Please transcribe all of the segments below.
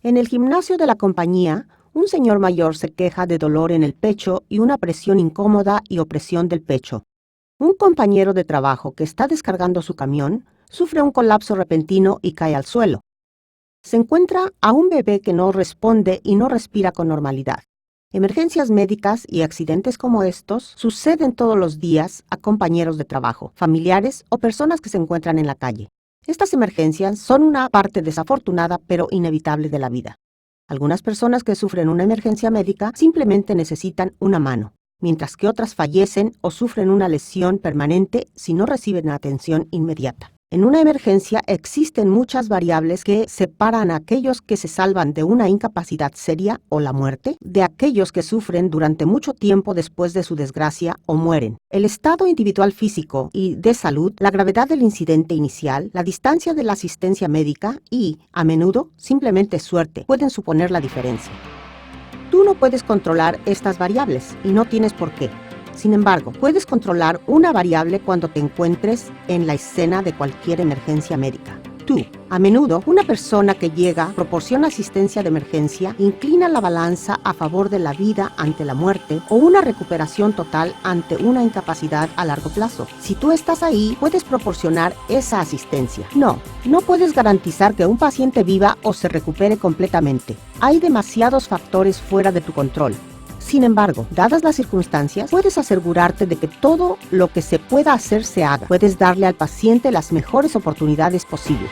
En el gimnasio de la compañía, un señor mayor se queja de dolor en el pecho y una presión incómoda y opresión del pecho. Un compañero de trabajo que está descargando su camión sufre un colapso repentino y cae al suelo. Se encuentra a un bebé que no responde y no respira con normalidad. Emergencias médicas y accidentes como estos suceden todos los días a compañeros de trabajo, familiares o personas que se encuentran en la calle. Estas emergencias son una parte desafortunada pero inevitable de la vida. Algunas personas que sufren una emergencia médica simplemente necesitan una mano, mientras que otras fallecen o sufren una lesión permanente si no reciben atención inmediata. En una emergencia existen muchas variables que separan a aquellos que se salvan de una incapacidad seria o la muerte de aquellos que sufren durante mucho tiempo después de su desgracia o mueren. El estado individual físico y de salud, la gravedad del incidente inicial, la distancia de la asistencia médica y, a menudo, simplemente suerte pueden suponer la diferencia. Tú no puedes controlar estas variables y no tienes por qué. Sin embargo, puedes controlar una variable cuando te encuentres en la escena de cualquier emergencia médica. Tú. A menudo, una persona que llega, proporciona asistencia de emergencia, inclina la balanza a favor de la vida ante la muerte o una recuperación total ante una incapacidad a largo plazo. Si tú estás ahí, puedes proporcionar esa asistencia. No puedes garantizar que un paciente viva o se recupere completamente. Hay demasiados factores fuera de tu control. Sin embargo, dadas las circunstancias, puedes asegurarte de que todo lo que se pueda hacer se haga. Puedes darle al paciente las mejores oportunidades posibles.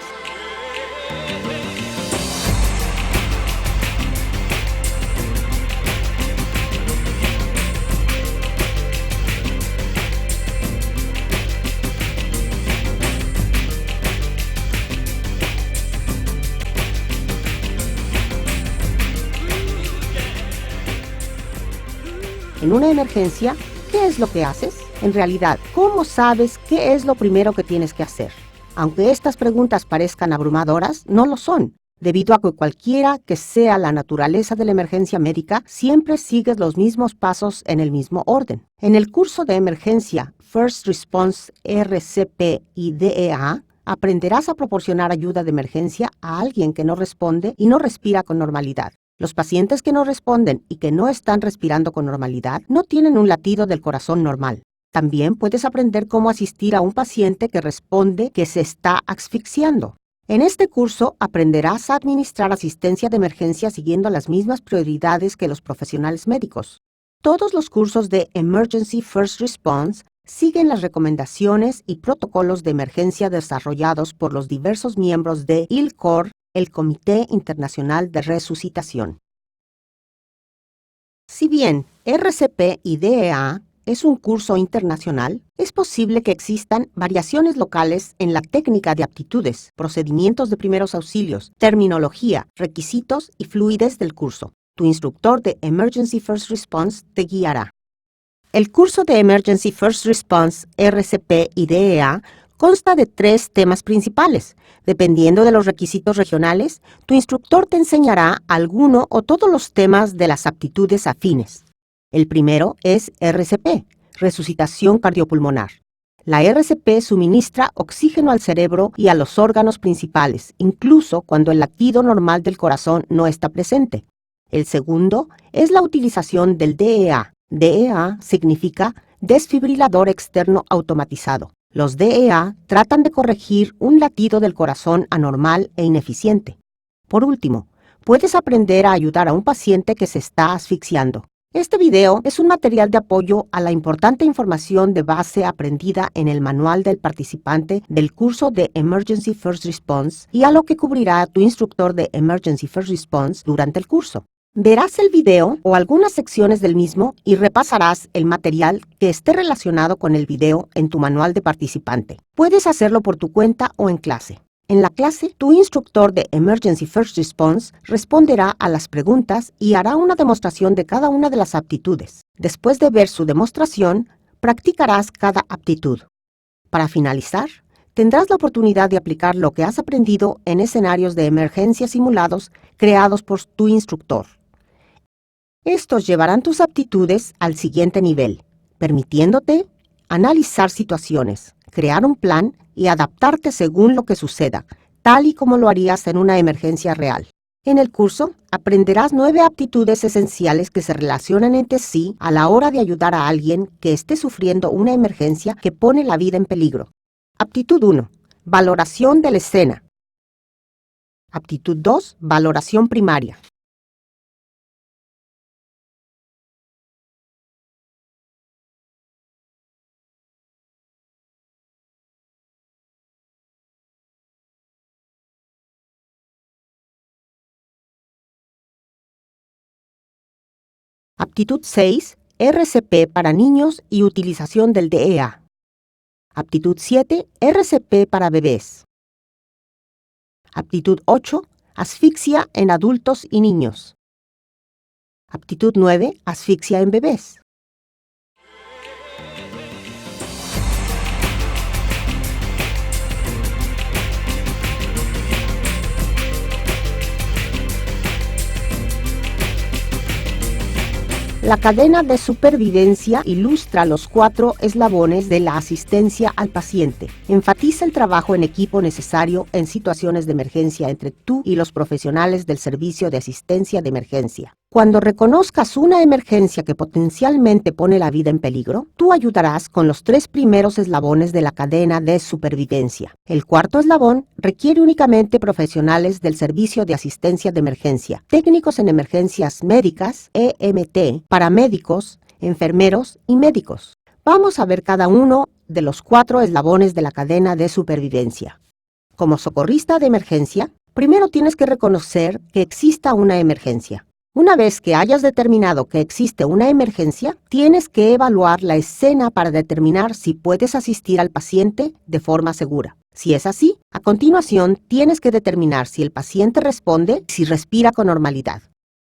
En una emergencia, ¿qué es lo que haces? En realidad, ¿cómo sabes qué es lo primero que tienes que hacer? Aunque estas preguntas parezcan abrumadoras, no lo son, debido a que cualquiera que sea la naturaleza de la emergencia médica, siempre sigues los mismos pasos en el mismo orden. En el curso de emergencia First Response RCP y DEA, aprenderás a proporcionar ayuda de emergencia a alguien que no responde y no respira con normalidad. Los pacientes que no responden y que no están respirando con normalidad no tienen un latido del corazón normal. También puedes aprender cómo asistir a un paciente que responde que se está asfixiando. En este curso aprenderás a administrar asistencia de emergencia siguiendo las mismas prioridades que los profesionales médicos. Todos los cursos de Emergency First Response siguen las recomendaciones y protocolos de emergencia desarrollados por los diversos miembros de ILCOR, el Comité Internacional de Resucitación. Si bien RCP y DEA es un curso internacional, es posible que existan variaciones locales en la técnica de aptitudes, procedimientos de primeros auxilios, terminología, requisitos y fluidez del curso. Tu instructor de Emergency First Response te guiará. El curso de Emergency First Response, RCP y DEA consta de 3 temas principales. Dependiendo de los requisitos regionales, tu instructor te enseñará alguno o todos los temas de las aptitudes afines. El primero es RCP, resucitación cardiopulmonar. La RCP suministra oxígeno al cerebro y a los órganos principales, incluso cuando el latido normal del corazón no está presente. El segundo es la utilización del DEA. DEA significa desfibrilador externo automatizado. Los DEA tratan de corregir un latido del corazón anormal e ineficiente. Por último, puedes aprender a ayudar a un paciente que se está asfixiando. Este video es un material de apoyo a la importante información de base aprendida en el manual del participante del curso de Emergency First Response y a lo que cubrirá tu instructor de Emergency First Response durante el curso. Verás el video o algunas secciones del mismo y repasarás el material que esté relacionado con el video en tu manual de participante. Puedes hacerlo por tu cuenta o en clase. En la clase, tu instructor de Emergency First Response responderá a las preguntas y hará una demostración de cada una de las aptitudes. Después de ver su demostración, practicarás cada aptitud. Para finalizar, tendrás la oportunidad de aplicar lo que has aprendido en escenarios de emergencia simulados creados por tu instructor. Estos llevarán tus aptitudes al siguiente nivel, permitiéndote analizar situaciones, crear un plan y adaptarte según lo que suceda, tal y como lo harías en una emergencia real. En el curso, aprenderás 9 aptitudes esenciales que se relacionan entre sí a la hora de ayudar a alguien que esté sufriendo una emergencia que pone la vida en peligro. Aptitud 1. Valoración de la escena. Aptitud 2. Valoración primaria. Aptitud 6. RCP para niños y utilización del DEA. Aptitud 7. RCP para bebés. Aptitud 8. Asfixia en adultos y niños. Aptitud 9. Asfixia en bebés. La cadena de supervivencia ilustra los 4 eslabones de la asistencia al paciente. Enfatiza el trabajo en equipo necesario en situaciones de emergencia entre tú y los profesionales del servicio de asistencia de emergencia. Cuando reconozcas una emergencia que potencialmente pone la vida en peligro, tú ayudarás con los 3 primeros eslabones de la cadena de supervivencia. El 4º eslabón requiere únicamente profesionales del servicio de asistencia de emergencia, técnicos en emergencias médicas, EMT, paramédicos, enfermeros y médicos. Vamos a ver cada uno de los 4 eslabones de la cadena de supervivencia. Como socorrista de emergencia, primero tienes que reconocer que exista una emergencia. Una vez que hayas determinado que existe una emergencia, tienes que evaluar la escena para determinar si puedes asistir al paciente de forma segura. Si es así, a continuación tienes que determinar si el paciente responde y si respira con normalidad.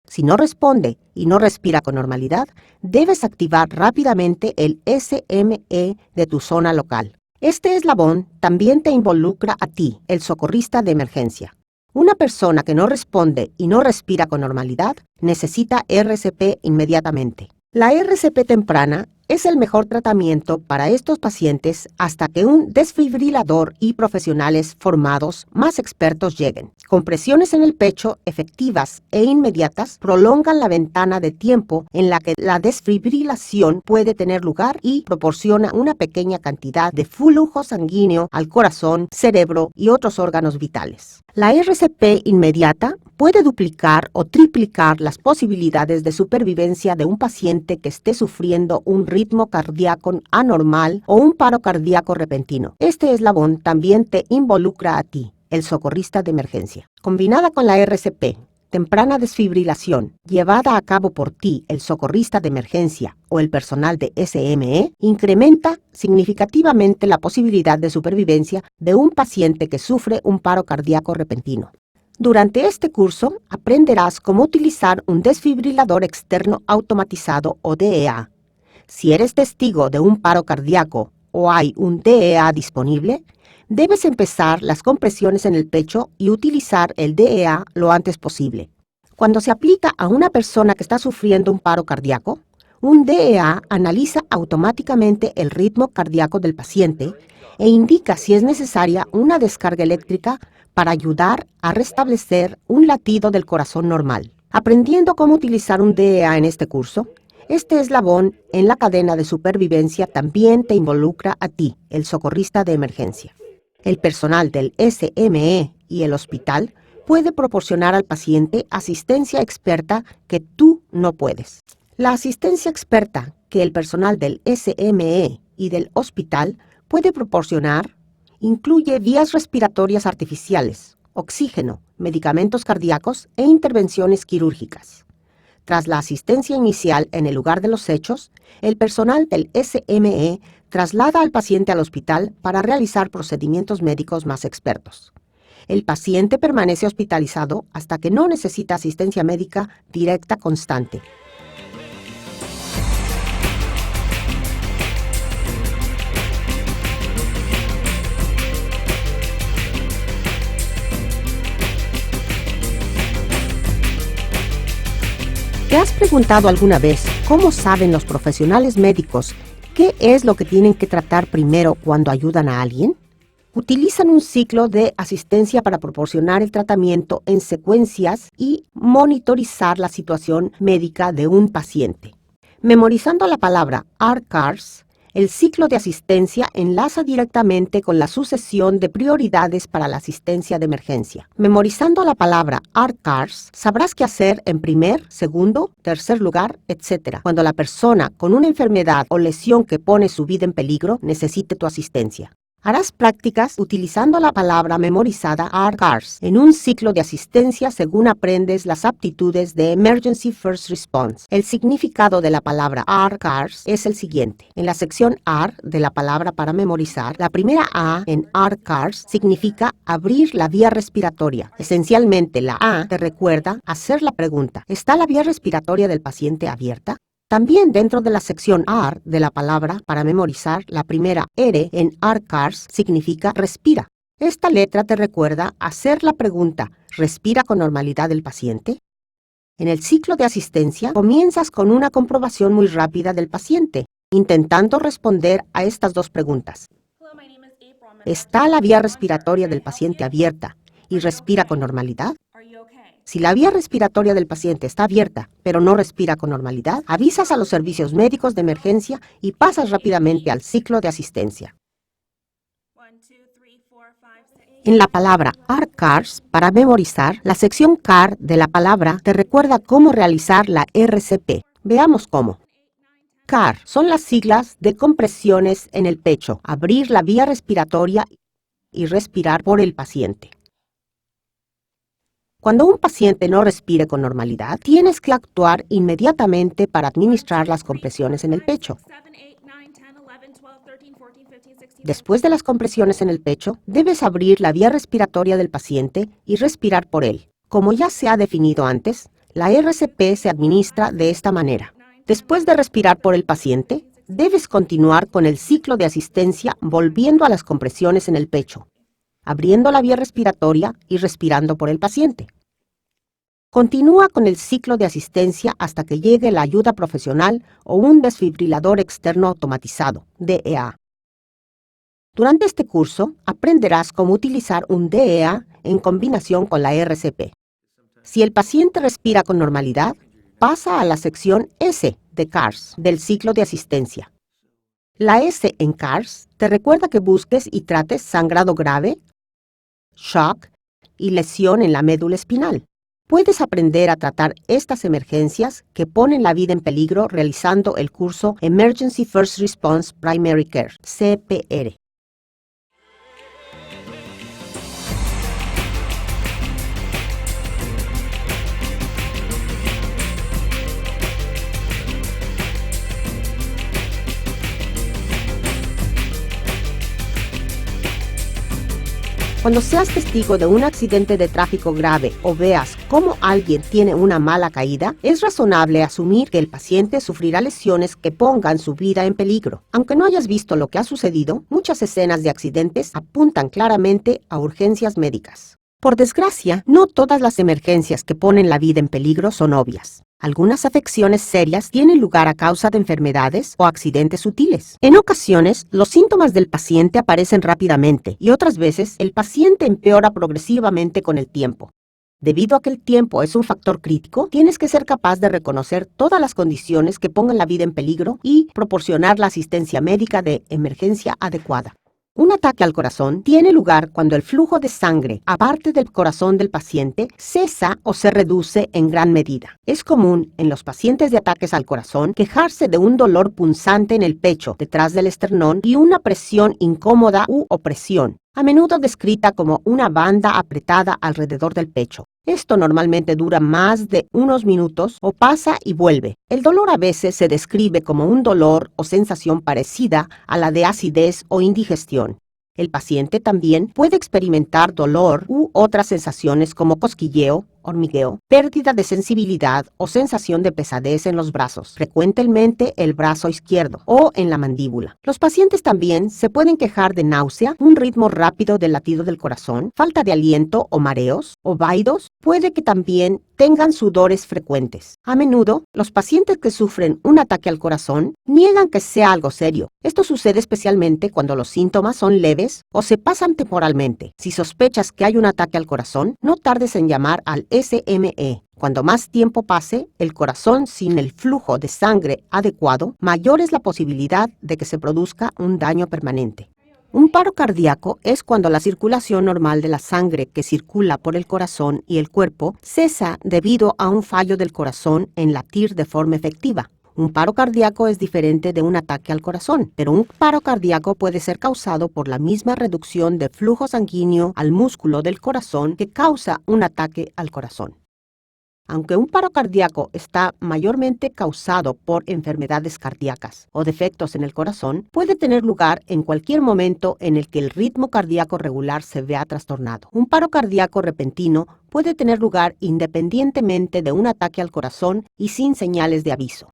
Si no responde y no respira con normalidad, debes activar rápidamente el SME de tu zona local. Este eslabón también te involucra a ti, el socorrista de emergencia. Una persona que no responde y no respira con normalidad necesita RCP inmediatamente. La RCP temprana es el mejor tratamiento para estos pacientes hasta que un desfibrilador y profesionales formados más expertos lleguen. Compresiones en el pecho efectivas e inmediatas prolongan la ventana de tiempo en la que la desfibrilación puede tener lugar y proporciona una pequeña cantidad de flujo sanguíneo al corazón, cerebro y otros órganos vitales. La RCP inmediata puede duplicar o triplicar las posibilidades de supervivencia de un paciente que esté sufriendo un ritmo cardíaco anormal o un paro cardíaco repentino. Este eslabón también te involucra a ti, el socorrista de emergencia. Combinada con la RCP, temprana desfibrilación, llevada a cabo por ti, el socorrista de emergencia o el personal de SME, incrementa significativamente la posibilidad de supervivencia de un paciente que sufre un paro cardíaco repentino. Durante este curso, aprenderás cómo utilizar un desfibrilador externo automatizado o DEA. Si eres testigo de un paro cardíaco o hay un DEA disponible, debes empezar las compresiones en el pecho y utilizar el DEA lo antes posible. Cuando se aplica a una persona que está sufriendo un paro cardíaco, un DEA analiza automáticamente el ritmo cardíaco del paciente e indica si es necesaria una descarga eléctrica para ayudar a restablecer un latido del corazón normal. Aprendiendo cómo utilizar un DEA en este curso, este eslabón en la cadena de supervivencia también te involucra a ti, el socorrista de emergencia. El personal del SME y el hospital puede proporcionar al paciente asistencia experta que tú no puedes. La asistencia experta que el personal del SME y del hospital puede proporcionar incluye vías respiratorias artificiales, oxígeno, medicamentos cardíacos e intervenciones quirúrgicas. Tras la asistencia inicial en el lugar de los hechos, el personal del SME traslada al paciente al hospital para realizar procedimientos médicos más expertos. El paciente permanece hospitalizado hasta que no necesita asistencia médica directa constante. ¿Te has preguntado alguna vez cómo saben los profesionales médicos qué es lo que tienen que tratar primero cuando ayudan a alguien? Utilizan un ciclo de asistencia para proporcionar el tratamiento en secuencias y monitorizar la situación médica de un paciente. Memorizando la palabra RCARS, el ciclo de asistencia enlaza directamente con la sucesión de prioridades para la asistencia de emergencia. Memorizando la palabra RCARS, sabrás qué hacer en primer, segundo, tercer lugar, etc. cuando la persona con una enfermedad o lesión que pone su vida en peligro necesite tu asistencia. Harás prácticas utilizando la palabra memorizada RCARS en un ciclo de asistencia según aprendes las aptitudes de Emergency First Response. El significado de la palabra RCARS es el siguiente. En la sección R de la palabra para memorizar, la primera A en RCARS significa abrir la vía respiratoria. Esencialmente, la A te recuerda hacer la pregunta: ¿está la vía respiratoria del paciente abierta? También dentro de la sección R de la palabra para memorizar, la primera R en RCARS significa respira. Esta letra te recuerda hacer la pregunta: ¿respira con normalidad el paciente? En el ciclo de asistencia, comienzas con una comprobación muy rápida del paciente, intentando responder a estas dos preguntas. ¿Está la vía respiratoria del paciente abierta y respira con normalidad? Si la vía respiratoria del paciente está abierta, pero no respira con normalidad, avisas a los servicios médicos de emergencia y pasas rápidamente al ciclo de asistencia. En la palabra RCARS, para memorizar, la sección CAR de la palabra te recuerda cómo realizar la RCP. Veamos cómo. CAR son las siglas de compresiones en el pecho, abrir la vía respiratoria y respirar por el paciente. Cuando un paciente no respire con normalidad, tienes que actuar inmediatamente para administrar las compresiones en el pecho. Después de las compresiones en el pecho, debes abrir la vía respiratoria del paciente y respirar por él. Como ya se ha definido antes, la RCP se administra de esta manera. Después de respirar por el paciente, debes continuar con el ciclo de asistencia volviendo a las compresiones en el pecho, abriendo la vía respiratoria y respirando por el paciente. Continúa con el ciclo de asistencia hasta que llegue la ayuda profesional o un desfibrilador externo automatizado, DEA. Durante este curso, aprenderás cómo utilizar un DEA en combinación con la RCP. Si el paciente respira con normalidad, pasa a la sección S de CARS del ciclo de asistencia. La S en CARS te recuerda que busques y trates sangrado grave, shock y lesión en la médula espinal. Puedes aprender a tratar estas emergencias que ponen la vida en peligro realizando el curso Emergency First Response Primary Care, CPR. Cuando seas testigo de un accidente de tráfico grave o veas cómo alguien tiene una mala caída, es razonable asumir que el paciente sufrirá lesiones que pongan su vida en peligro. Aunque no hayas visto lo que ha sucedido, muchas escenas de accidentes apuntan claramente a urgencias médicas. Por desgracia, no todas las emergencias que ponen la vida en peligro son obvias. Algunas afecciones serias tienen lugar a causa de enfermedades o accidentes sutiles. En ocasiones, los síntomas del paciente aparecen rápidamente y otras veces el paciente empeora progresivamente con el tiempo. Debido a que el tiempo es un factor crítico, tienes que ser capaz de reconocer todas las condiciones que pongan la vida en peligro y proporcionar la asistencia médica de emergencia adecuada. Un ataque al corazón tiene lugar cuando el flujo de sangre, aparte del corazón del paciente, cesa o se reduce en gran medida. Es común en los pacientes de ataques al corazón quejarse de un dolor punzante en el pecho, detrás del esternón y una presión incómoda u opresión, a menudo descrita como una banda apretada alrededor del pecho. Esto normalmente dura más de unos minutos o pasa y vuelve. El dolor a veces se describe como un dolor o sensación parecida a la de acidez o indigestión. El paciente también puede experimentar dolor u otras sensaciones como cosquilleo, hormigueo, pérdida de sensibilidad o sensación de pesadez en los brazos, frecuentemente el brazo izquierdo o en la mandíbula. Los pacientes también se pueden quejar de náusea, un ritmo rápido del latido del corazón, falta de aliento o mareos o vaidos. Puede que también tengan sudores frecuentes. A menudo, los pacientes que sufren un ataque al corazón niegan que sea algo serio. Esto sucede especialmente cuando los síntomas son leves o se pasan temporalmente. Si sospechas que hay un ataque al corazón, no tardes en llamar al SME. Cuando más tiempo pase el corazón sin el flujo de sangre adecuado, mayor es la posibilidad de que se produzca un daño permanente. Un paro cardíaco es cuando la circulación normal de la sangre que circula por el corazón y el cuerpo cesa debido a un fallo del corazón en latir de forma efectiva. Un paro cardíaco es diferente de un ataque al corazón, pero un paro cardíaco puede ser causado por la misma reducción de flujo sanguíneo al músculo del corazón que causa un ataque al corazón. Aunque un paro cardíaco está mayormente causado por enfermedades cardíacas o defectos en el corazón, puede tener lugar en cualquier momento en el que el ritmo cardíaco regular se vea trastornado. Un paro cardíaco repentino puede tener lugar independientemente de un ataque al corazón y sin señales de aviso.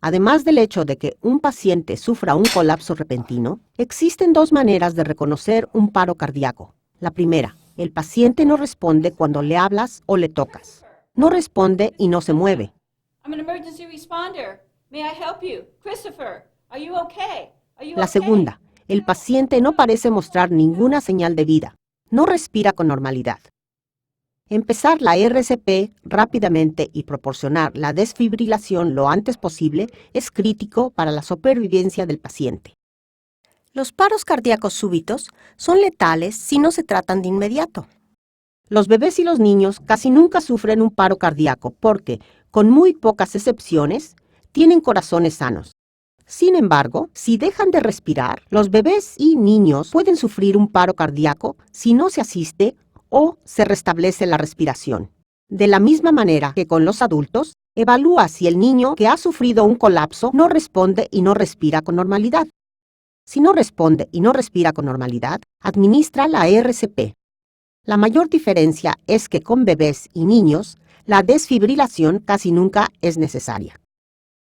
Además del hecho de que un paciente sufra un colapso repentino, existen dos maneras de reconocer un paro cardíaco. La primera, el paciente no responde cuando le hablas o le tocas. No responde y no se mueve. La segunda, el paciente no parece mostrar ninguna señal de vida. No respira con normalidad. Empezar la RCP rápidamente y proporcionar la desfibrilación lo antes posible es crítico para la supervivencia del paciente. Los paros cardíacos súbitos son letales si no se tratan de inmediato. Los bebés y los niños casi nunca sufren un paro cardíaco porque, con muy pocas excepciones, tienen corazones sanos. Sin embargo, si dejan de respirar, los bebés y niños pueden sufrir un paro cardíaco si no se asiste o se restablece la respiración. De la misma manera que con los adultos, evalúa si el niño que ha sufrido un colapso no responde y no respira con normalidad. Si no responde y no respira con normalidad, administra la RCP. La mayor diferencia es que con bebés y niños, la desfibrilación casi nunca es necesaria.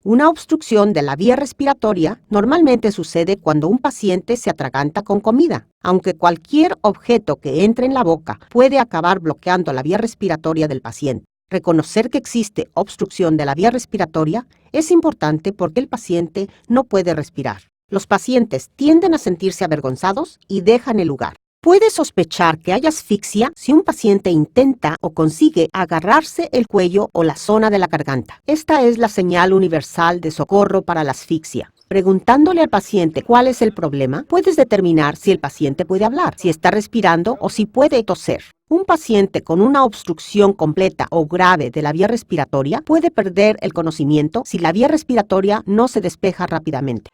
Una obstrucción de la vía respiratoria normalmente sucede cuando un paciente se atraganta con comida, aunque cualquier objeto que entre en la boca puede acabar bloqueando la vía respiratoria del paciente. Reconocer que existe obstrucción de la vía respiratoria es importante porque el paciente no puede respirar. Los pacientes tienden a sentirse avergonzados y dejan el lugar. Puede sospechar que hay asfixia si un paciente intenta o consigue agarrarse el cuello o la zona de la garganta. Esta es la señal universal de socorro para la asfixia. Preguntándole al paciente cuál es el problema, puedes determinar si el paciente puede hablar, si está respirando o si puede toser. Un paciente con una obstrucción completa o grave de la vía respiratoria puede perder el conocimiento si la vía respiratoria no se despeja rápidamente.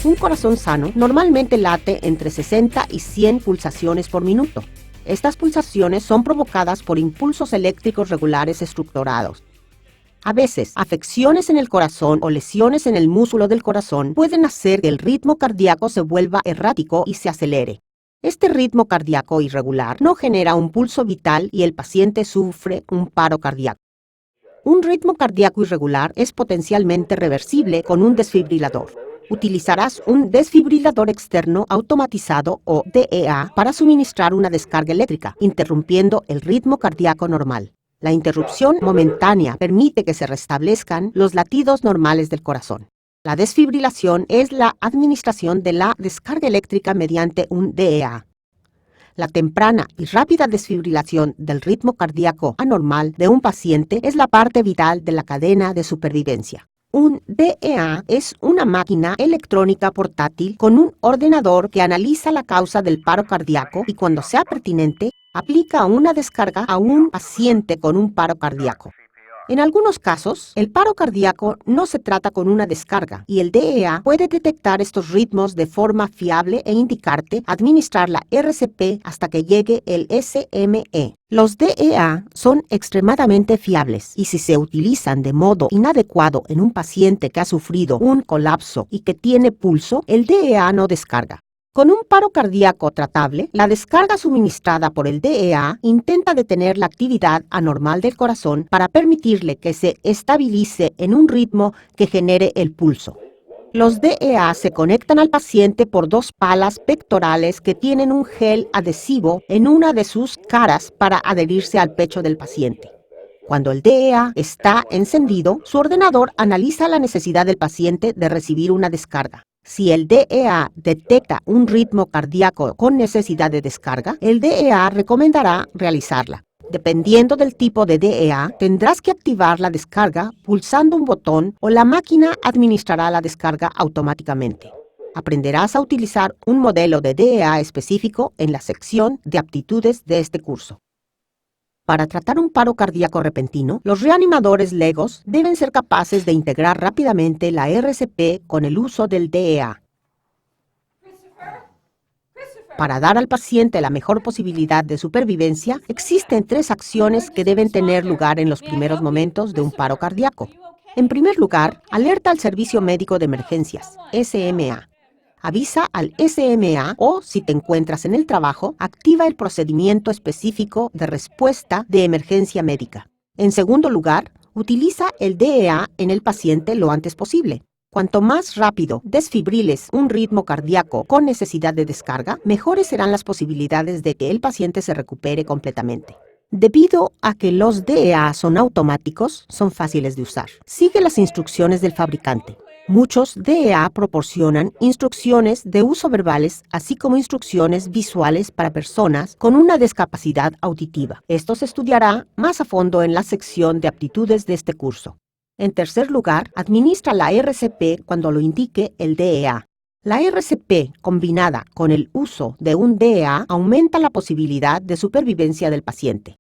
Un corazón sano normalmente late entre 60 y 100 pulsaciones por minuto. Estas pulsaciones son provocadas por impulsos eléctricos regulares estructurados. A veces, afecciones en el corazón o lesiones en el músculo del corazón pueden hacer que el ritmo cardíaco se vuelva errático y se acelere. Este ritmo cardíaco irregular no genera un pulso vital y el paciente sufre un paro cardíaco. Un ritmo cardíaco irregular es potencialmente reversible con un desfibrilador. Utilizarás un desfibrilador externo automatizado o DEA para suministrar una descarga eléctrica, interrumpiendo el ritmo cardíaco normal. La interrupción momentánea permite que se restablezcan los latidos normales del corazón. La desfibrilación es la administración de la descarga eléctrica mediante un DEA. La temprana y rápida desfibrilación del ritmo cardíaco anormal de un paciente es la parte vital de la cadena de supervivencia. Un DEA es una máquina electrónica portátil con un ordenador que analiza la causa del paro cardíaco y, cuando sea pertinente, aplica una descarga a un paciente con un paro cardíaco. En algunos casos, el paro cardíaco no se trata con una descarga y el DEA puede detectar estos ritmos de forma fiable e indicarte administrar la RCP hasta que llegue el SME. Los DEA son extremadamente fiables y, si se utilizan de modo inadecuado en un paciente que ha sufrido un colapso y que tiene pulso, el DEA no descarga. Con un paro cardíaco tratable, la descarga suministrada por el DEA intenta detener la actividad anormal del corazón para permitirle que se estabilice en un ritmo que genere el pulso. Los DEA se conectan al paciente por dos palas pectorales que tienen un gel adhesivo en una de sus caras para adherirse al pecho del paciente. Cuando el DEA está encendido, su ordenador analiza la necesidad del paciente de recibir una descarga. Si el DEA detecta un ritmo cardíaco con necesidad de descarga, el DEA recomendará realizarla. Dependiendo del tipo de DEA, tendrás que activar la descarga pulsando un botón o la máquina administrará la descarga automáticamente. Aprenderás a utilizar un modelo de DEA específico en la sección de aptitudes de este curso. Para tratar un paro cardíaco repentino, los reanimadores legos deben ser capaces de integrar rápidamente la RCP con el uso del DEA. Para dar al paciente la mejor posibilidad de supervivencia, existen 3 acciones que deben tener lugar en los primeros momentos de un paro cardíaco. En primer lugar, alerta al Servicio Médico de Emergencias, SMA. Avisa al SMA o, si te encuentras en el trabajo, activa el procedimiento específico de respuesta de emergencia médica. En segundo lugar, utiliza el DEA en el paciente lo antes posible. Cuanto más rápido desfibriles un ritmo cardíaco con necesidad de descarga, mejores serán las posibilidades de que el paciente se recupere completamente. Debido a que los DEA son automáticos, son fáciles de usar. Sigue las instrucciones del fabricante. Muchos DEA proporcionan instrucciones de uso verbales, así como instrucciones visuales para personas con una discapacidad auditiva. Esto se estudiará más a fondo en la sección de aptitudes de este curso. En tercer lugar, administra la RCP cuando lo indique el DEA. La RCP combinada con el uso de un DEA aumenta la posibilidad de supervivencia del paciente.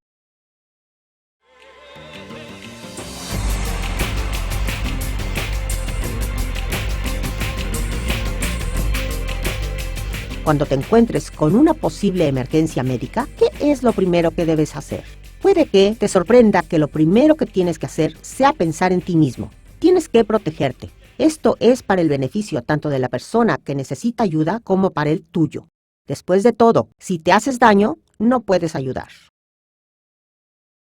Cuando te encuentres con una posible emergencia médica, ¿qué es lo primero que debes hacer? Puede que te sorprenda que lo primero que tienes que hacer sea pensar en ti mismo. Tienes que protegerte. Esto es para el beneficio tanto de la persona que necesita ayuda como para el tuyo. Después de todo, si te haces daño, no puedes ayudar.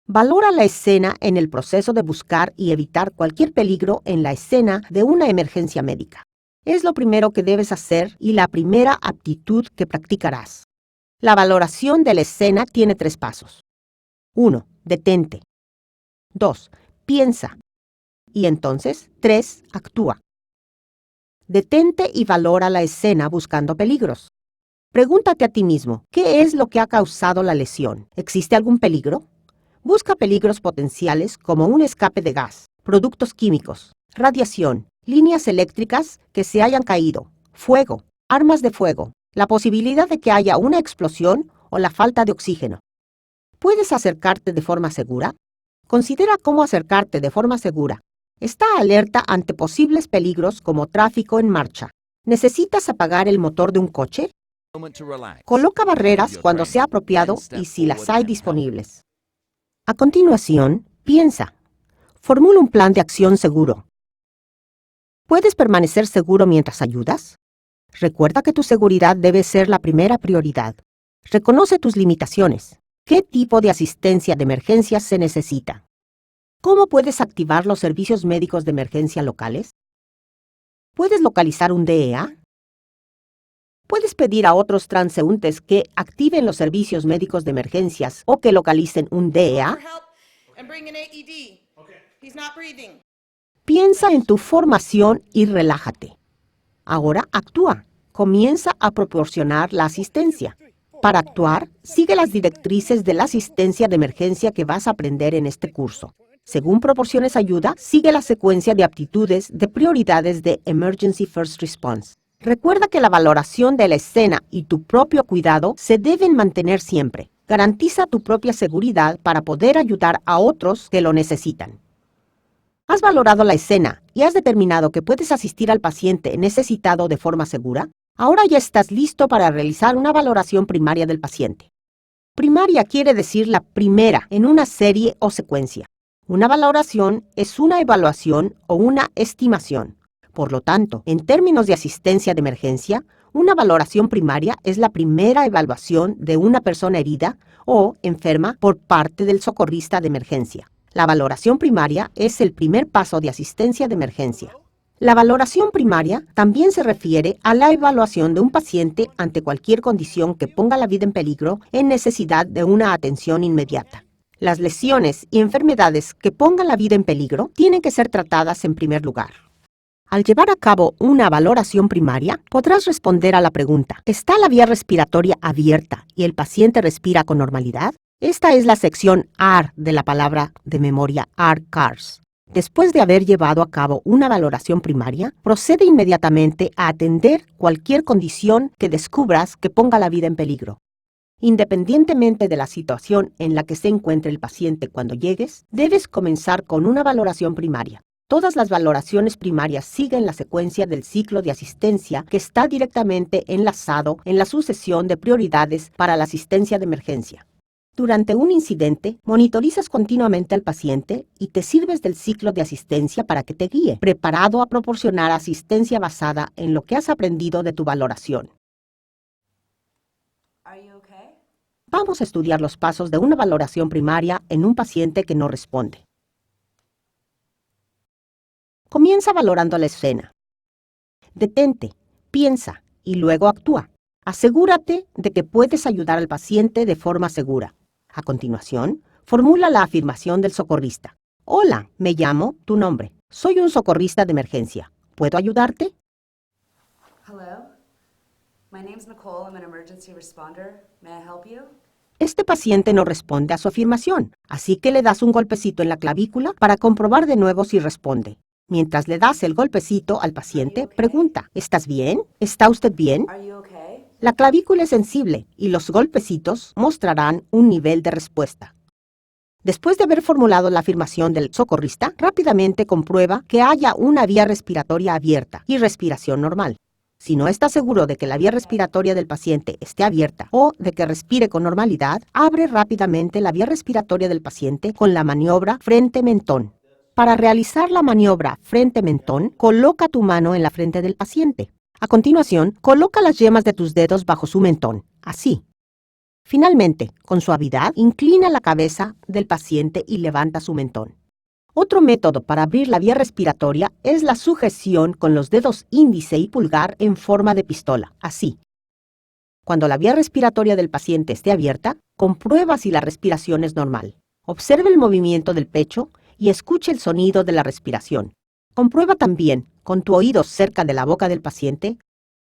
Valora la escena en el proceso de buscar y evitar cualquier peligro en la escena de una emergencia médica. Es lo primero que debes hacer y la primera aptitud que practicarás. La valoración de la escena tiene 3 pasos. 1. Detente. 2. Piensa. Y entonces, 3. Actúa. Detente y valora la escena buscando peligros. Pregúntate a ti mismo, ¿qué es lo que ha causado la lesión? ¿Existe algún peligro? Busca peligros potenciales como un escape de gas, productos químicos, radiación, líneas eléctricas que se hayan caído, fuego, armas de fuego, la posibilidad de que haya una explosión o la falta de oxígeno. ¿Puedes acercarte de forma segura? Considera cómo acercarte de forma segura. Está alerta ante posibles peligros como tráfico en marcha. ¿Necesitas apagar el motor de un coche? Coloca barreras cuando sea apropiado y si las hay disponibles. A continuación, piensa. Formula un plan de acción seguro. ¿Puedes permanecer seguro mientras ayudas? Recuerda que tu seguridad debe ser la primera prioridad. Reconoce tus limitaciones. ¿Qué tipo de asistencia de emergencia se necesita? ¿Cómo puedes activar los servicios médicos de emergencia locales? ¿Puedes localizar un DEA? ¿Puedes pedir a otros transeúntes que activen los servicios médicos de emergencias o que localicen un DEA? Piensa en tu formación y relájate. Ahora actúa. Comienza a proporcionar la asistencia. Para actuar, sigue las directrices de la asistencia de emergencia que vas a aprender en este curso. Según proporciones ayuda, sigue la secuencia de aptitudes de prioridades de Emergency First Response. Recuerda que la valoración de la escena y tu propio cuidado se deben mantener siempre. Garantiza tu propia seguridad para poder ayudar a otros que lo necesitan. ¿Has valorado la escena y has determinado que puedes asistir al paciente necesitado de forma segura? Ahora ya estás listo para realizar una valoración primaria del paciente. Primaria quiere decir la primera en una serie o secuencia. Una valoración es una evaluación o una estimación. Por lo tanto, en términos de asistencia de emergencia, una valoración primaria es la primera evaluación de una persona herida o enferma por parte del socorrista de emergencia. La valoración primaria es el primer paso de asistencia de emergencia. La valoración primaria también se refiere a la evaluación de un paciente ante cualquier condición que ponga la vida en peligro en necesidad de una atención inmediata. Las lesiones y enfermedades que pongan la vida en peligro tienen que ser tratadas en primer lugar. Al llevar a cabo una valoración primaria, podrás responder a la pregunta: ¿está la vía respiratoria abierta y el paciente respira con normalidad? Esta es la sección AR de la palabra de memoria AR-CARS. Después de haber llevado a cabo una valoración primaria, procede inmediatamente a atender cualquier condición que descubras que ponga la vida en peligro. Independientemente de la situación en la que se encuentre el paciente cuando llegues, debes comenzar con una valoración primaria. Todas las valoraciones primarias siguen la secuencia del ciclo de asistencia que está directamente enlazado en la sucesión de prioridades para la asistencia de emergencia. Durante un incidente, monitorizas continuamente al paciente y te sirves del ciclo de asistencia para que te guíe, preparado a proporcionar asistencia basada en lo que has aprendido de tu valoración. Vamos a estudiar los pasos de una valoración primaria en un paciente que no responde. Comienza valorando la escena. Detente, piensa y luego actúa. Asegúrate de que puedes ayudar al paciente de forma segura. A continuación, formula la afirmación del socorrista. Hola, me llamo, tu nombre. Soy un socorrista de emergencia. ¿Puedo ayudarte? Hello, my name's Nicole. I'm an emergency responder. May I help you? Este paciente no responde a su afirmación, así que le das un golpecito en la clavícula para comprobar de nuevo si responde. Mientras le das el golpecito al paciente, pregunta: ¿estás bien? ¿Está usted bien? Are you okay? La clavícula es sensible y los golpecitos mostrarán un nivel de respuesta. Después de haber formulado la afirmación del socorrista, rápidamente comprueba que haya una vía respiratoria abierta y respiración normal. Si no está seguro de que la vía respiratoria del paciente esté abierta o de que respire con normalidad, abre rápidamente la vía respiratoria del paciente con la maniobra frente-mentón. Para realizar la maniobra frente-mentón, coloca tu mano en la frente del paciente. A continuación, coloca las yemas de tus dedos bajo su mentón, así. Finalmente, con suavidad, inclina la cabeza del paciente y levanta su mentón. Otro método para abrir la vía respiratoria es la sujeción con los dedos índice y pulgar en forma de pistola, así. Cuando la vía respiratoria del paciente esté abierta, comprueba si la respiración es normal. Observe el movimiento del pecho y escuche el sonido de la respiración. Comprueba también, con tu oído cerca de la boca del paciente,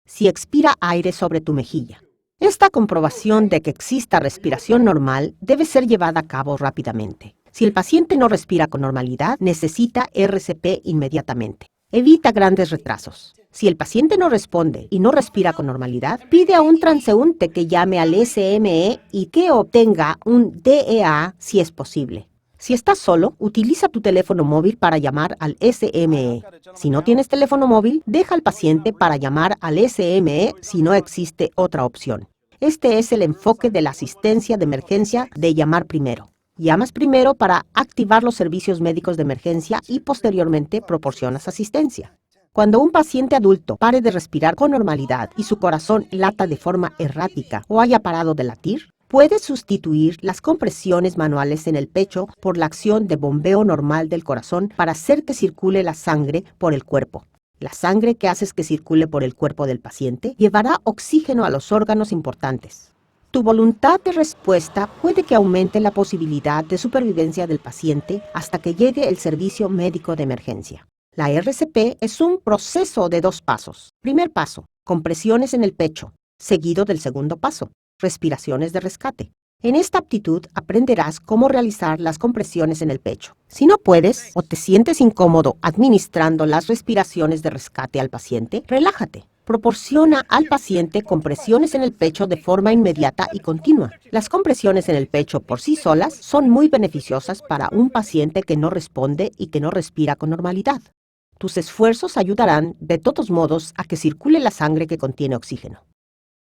si expira aire sobre tu mejilla. Esta comprobación de que exista respiración normal debe ser llevada a cabo rápidamente. Si el paciente no respira con normalidad, necesita RCP inmediatamente. Evita grandes retrasos. Si el paciente no responde y no respira con normalidad, pide a un transeúnte que llame al SME y que obtenga un DEA si es posible. Si estás solo, utiliza tu teléfono móvil para llamar al SME. Si no tienes teléfono móvil, deja al paciente para llamar al SME si no existe otra opción. Este es el enfoque de la asistencia de emergencia de llamar primero. Llamas primero para activar los servicios médicos de emergencia y posteriormente proporcionas asistencia. Cuando un paciente adulto pare de respirar con normalidad y su corazón lata de forma errática o haya parado de latir, puedes sustituir las compresiones manuales en el pecho por la acción de bombeo normal del corazón para hacer que circule la sangre por el cuerpo. La sangre que haces que circule por el cuerpo del paciente llevará oxígeno a los órganos importantes. Tu voluntad de respuesta puede que aumente la posibilidad de supervivencia del paciente hasta que llegue el servicio médico de emergencia. La RCP es un proceso de 2 pasos. Primer paso, compresiones en el pecho, seguido del segundo paso, respiraciones de rescate. En esta aptitud aprenderás cómo realizar las compresiones en el pecho. Si no puedes o te sientes incómodo administrando las respiraciones de rescate al paciente, relájate. Proporciona al paciente compresiones en el pecho de forma inmediata y continua. Las compresiones en el pecho por sí solas son muy beneficiosas para un paciente que no responde y que no respira con normalidad. Tus esfuerzos ayudarán de todos modos a que circule la sangre que contiene oxígeno.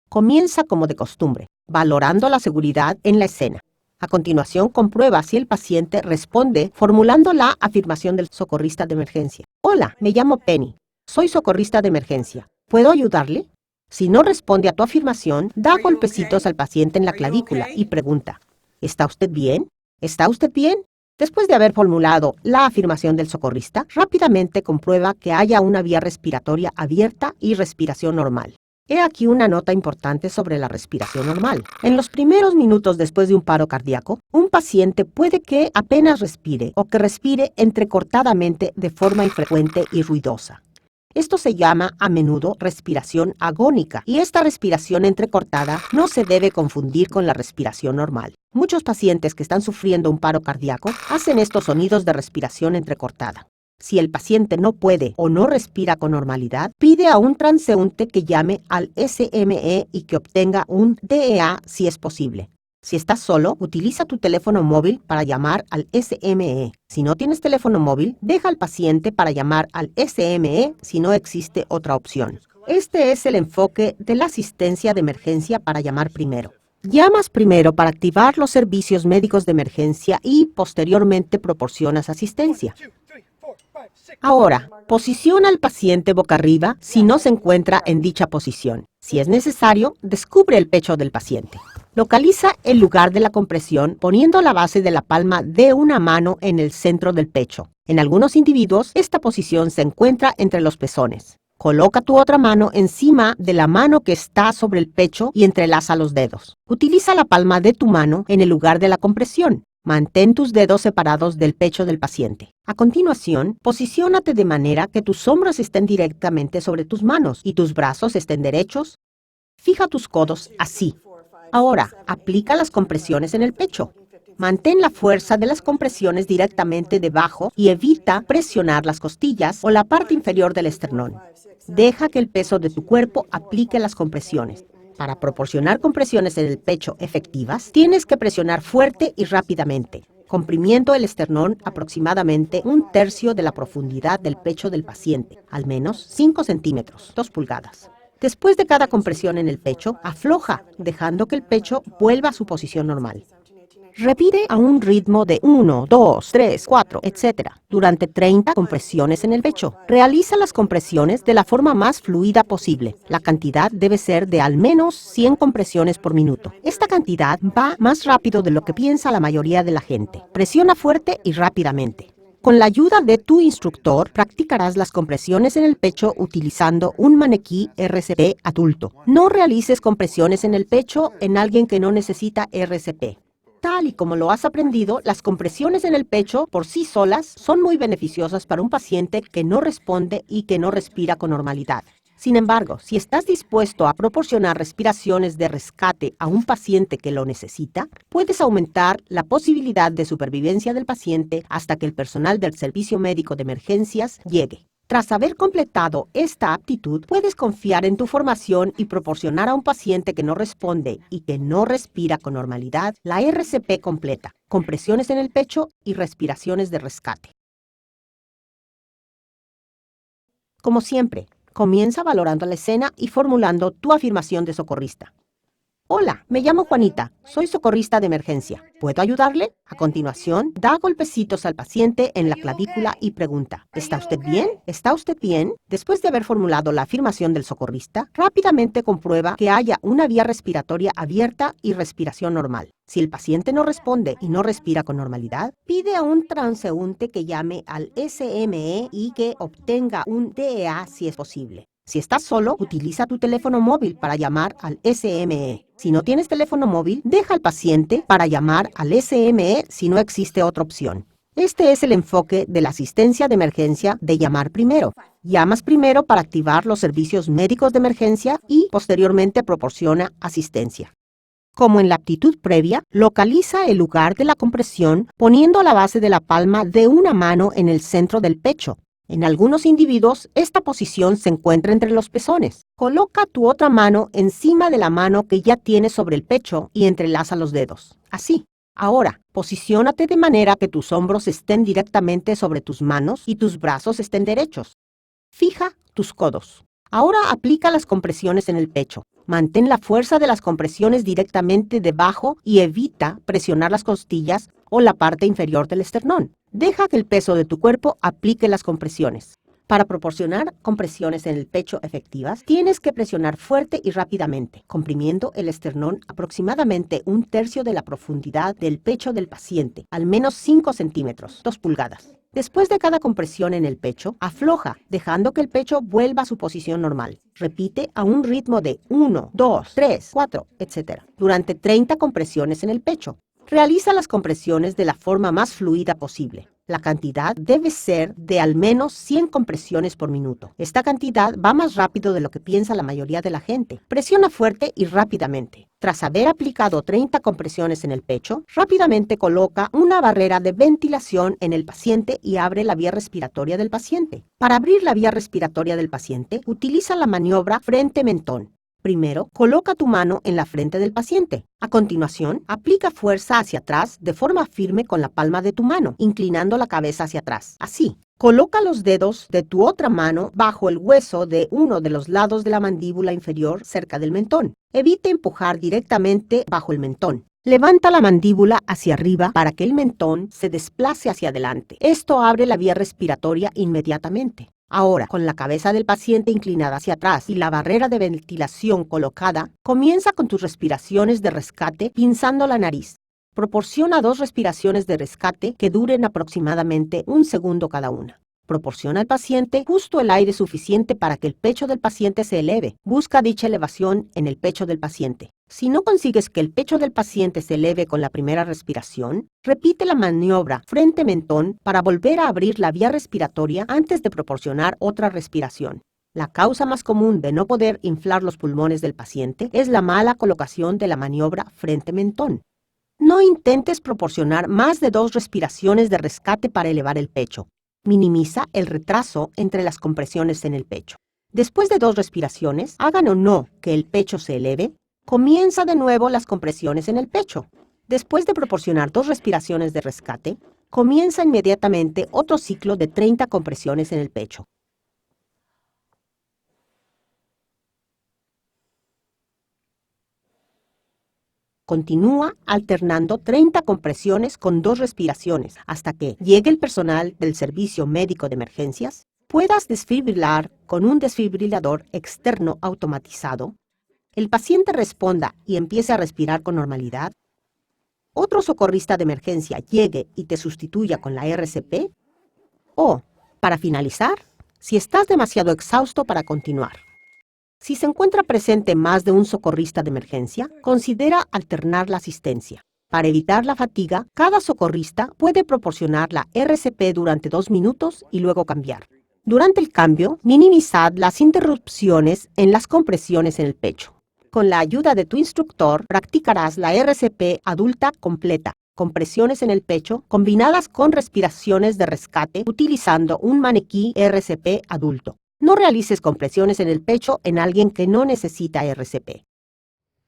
Comienza como de costumbre, valorando la seguridad en la escena. A continuación, comprueba si el paciente responde formulando la afirmación del socorrista de emergencia. Hola, me llamo Penny. Soy socorrista de emergencia. ¿Puedo ayudarle? Si no responde a tu afirmación, da golpecitos al paciente en la clavícula y pregunta: ¿está usted bien? ¿Está usted bien? Después de haber formulado la afirmación del socorrista, rápidamente comprueba que haya una vía respiratoria abierta y respiración normal. He aquí una nota importante sobre la respiración normal. En los primeros minutos después de un paro cardíaco, un paciente puede que apenas respire o que respire entrecortadamente de forma infrecuente y ruidosa. Esto se llama a menudo respiración agónica y esta respiración entrecortada no se debe confundir con la respiración normal. Muchos pacientes que están sufriendo un paro cardíaco hacen estos sonidos de respiración entrecortada. Si el paciente no puede o no respira con normalidad, pide a un transeúnte que llame al SME y que obtenga un DEA si es posible. Si estás solo, utiliza tu teléfono móvil para llamar al SME. Si no tienes teléfono móvil, deja al paciente para llamar al SME si no existe otra opción. Este es el enfoque de la asistencia de emergencia para llamar primero. Llamas primero para activar los servicios médicos de emergencia y posteriormente proporcionas asistencia. Ahora, posiciona al paciente boca arriba si no se encuentra en dicha posición. Si es necesario, descubre el pecho del paciente. Localiza el lugar de la compresión poniendo la base de la palma de una mano en el centro del pecho. En algunos individuos, esta posición se encuentra entre los pezones. Coloca tu otra mano encima de la mano que está sobre el pecho y entrelaza los dedos. Utiliza la palma de tu mano en el lugar de la compresión. Mantén tus dedos separados del pecho del paciente. A continuación, posiciónate de manera que tus hombros estén directamente sobre tus manos y tus brazos estén derechos. Fija tus codos así. Ahora, aplica las compresiones en el pecho. Mantén la fuerza de las compresiones directamente debajo y evita presionar las costillas o la parte inferior del esternón. Deja que el peso de tu cuerpo aplique las compresiones. Para proporcionar compresiones en el pecho efectivas, tienes que presionar fuerte y rápidamente, comprimiendo el esternón aproximadamente 1/3 de la profundidad del pecho del paciente, al menos 5 centímetros, 2 pulgadas. Después de cada compresión en el pecho, afloja, dejando que el pecho vuelva a su posición normal. Repite a un ritmo de 1, 2, 3, 4, etc. durante 30 compresiones en el pecho. Realiza las compresiones de la forma más fluida posible. La cantidad debe ser de al menos 100 compresiones por minuto. Esta cantidad va más rápido de lo que piensa la mayoría de la gente. Presiona fuerte y rápidamente. Con la ayuda de tu instructor, practicarás las compresiones en el pecho utilizando un maniquí RCP adulto. No realices compresiones en el pecho en alguien que no necesita RCP. Tal y como lo has aprendido, las compresiones en el pecho por sí solas son muy beneficiosas para un paciente que no responde y que no respira con normalidad. Sin embargo, si estás dispuesto a proporcionar respiraciones de rescate a un paciente que lo necesita, puedes aumentar la posibilidad de supervivencia del paciente hasta que el personal del servicio médico de emergencias llegue. Tras haber completado esta aptitud, puedes confiar en tu formación y proporcionar a un paciente que no responde y que no respira con normalidad la RCP completa, compresiones en el pecho y respiraciones de rescate. Como siempre, comienza valorando la escena y formulando tu afirmación de socorrista. Hola, me llamo Juanita, soy socorrista de emergencia. ¿Puedo ayudarle? A continuación, da golpecitos al paciente en la clavícula y pregunta, ¿está usted bien? ¿Está usted bien? Después de haber formulado la afirmación del socorrista, rápidamente comprueba que haya una vía respiratoria abierta y respiración normal. Si el paciente no responde y no respira con normalidad, pide a un transeúnte que llame al SME y que obtenga un DEA si es posible. Si estás solo, utiliza tu teléfono móvil para llamar al SME. Si no tienes teléfono móvil, deja al paciente para llamar al SME si no existe otra opción. Este es el enfoque de la asistencia de emergencia de llamar primero. Llamas primero para activar los servicios médicos de emergencia y posteriormente proporciona asistencia. Como en la aptitud previa, localiza el lugar de la compresión poniendo la base de la palma de una mano en el centro del pecho. En algunos individuos, esta posición se encuentra entre los pezones. Coloca tu otra mano encima de la mano que ya tienes sobre el pecho y entrelaza los dedos. Así. Ahora, posiciónate de manera que tus hombros estén directamente sobre tus manos y tus brazos estén derechos. Fija tus codos. Ahora aplica las compresiones en el pecho. Mantén la fuerza de las compresiones directamente debajo y evita presionar las costillas o la parte inferior del esternón. Deja que el peso de tu cuerpo aplique las compresiones. Para proporcionar compresiones en el pecho efectivas, tienes que presionar fuerte y rápidamente, comprimiendo el esternón aproximadamente 1/3 de la profundidad del pecho del paciente, al menos 5 centímetros, 2 pulgadas. Después de cada compresión en el pecho, afloja, dejando que el pecho vuelva a su posición normal. Repite a un ritmo de 1, 2, 3, 4, etc. durante 30 compresiones en el pecho. Realiza las compresiones de la forma más fluida posible. La cantidad debe ser de al menos 100 compresiones por minuto. Esta cantidad va más rápido de lo que piensa la mayoría de la gente. Presiona fuerte y rápidamente. Tras haber aplicado 30 compresiones en el pecho, rápidamente coloca una barrera de ventilación en el paciente y abre la vía respiratoria del paciente. Para abrir la vía respiratoria del paciente, utiliza la maniobra frente-mentón. Primero, coloca tu mano en la frente del paciente. A continuación, aplica fuerza hacia atrás de forma firme con la palma de tu mano, inclinando la cabeza hacia atrás. Así. Coloca los dedos de tu otra mano bajo el hueso de uno de los lados de la mandíbula inferior cerca del mentón. Evite empujar directamente bajo el mentón. Levanta la mandíbula hacia arriba para que el mentón se desplace hacia adelante. Esto abre la vía respiratoria inmediatamente. Ahora, con la cabeza del paciente inclinada hacia atrás y la barrera de ventilación colocada, comienza con tus respiraciones de rescate pinzando la nariz. Proporciona 2 respiraciones de rescate que duren aproximadamente 1 segundo cada una. Proporciona al paciente justo el aire suficiente para que el pecho del paciente se eleve. Busca dicha elevación en el pecho del paciente. Si no consigues que el pecho del paciente se eleve con la primera respiración, repite la maniobra frente-mentón para volver a abrir la vía respiratoria antes de proporcionar otra respiración. La causa más común de no poder inflar los pulmones del paciente es la mala colocación de la maniobra frente-mentón. No intentes proporcionar más de 2 respiraciones de rescate para elevar el pecho. Minimiza el retraso entre las compresiones en el pecho. Después de 2 respiraciones, hagan o no que el pecho se eleve, comienza de nuevo las compresiones en el pecho. Después de proporcionar 2 respiraciones de rescate, comienza inmediatamente otro ciclo de 30 compresiones en el pecho. Continúa alternando 30 compresiones con 2 respiraciones hasta que llegue el personal del servicio médico de emergencias, puedas desfibrilar con un desfibrilador externo automatizado, el paciente responda y empiece a respirar con normalidad, otro socorrista de emergencia llegue y te sustituya con la RCP, o, para finalizar, si estás demasiado exhausto para continuar. Si se encuentra presente más de un socorrista de emergencia, considera alternar la asistencia. Para evitar la fatiga, cada socorrista puede proporcionar la RCP durante 2 minutos y luego cambiar. Durante el cambio, minimizad las interrupciones en las compresiones en el pecho. Con la ayuda de tu instructor, practicarás la RCP adulta completa, compresiones en el pecho combinadas con respiraciones de rescate utilizando un maniquí RCP adulto. No realices compresiones en el pecho en alguien que no necesita RCP.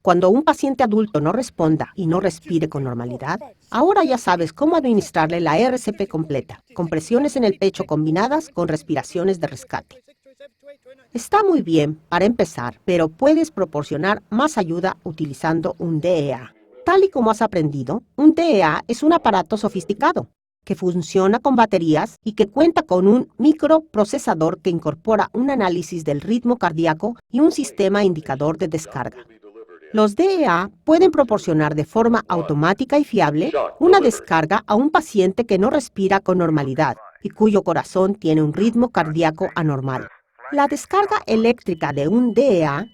Cuando un paciente adulto no responda y no respire con normalidad, ahora ya sabes cómo administrarle la RCP completa, compresiones en el pecho combinadas con respiraciones de rescate. Está muy bien para empezar, pero puedes proporcionar más ayuda utilizando un DEA. Tal y como has aprendido, un DEA es un aparato sofisticado que funciona con baterías y que cuenta con un microprocesador que incorpora un análisis del ritmo cardíaco y un sistema indicador de descarga. Los DEA pueden proporcionar de forma automática y fiable una descarga a un paciente que no respira con normalidad y cuyo corazón tiene un ritmo cardíaco anormal. La descarga eléctrica de un DEA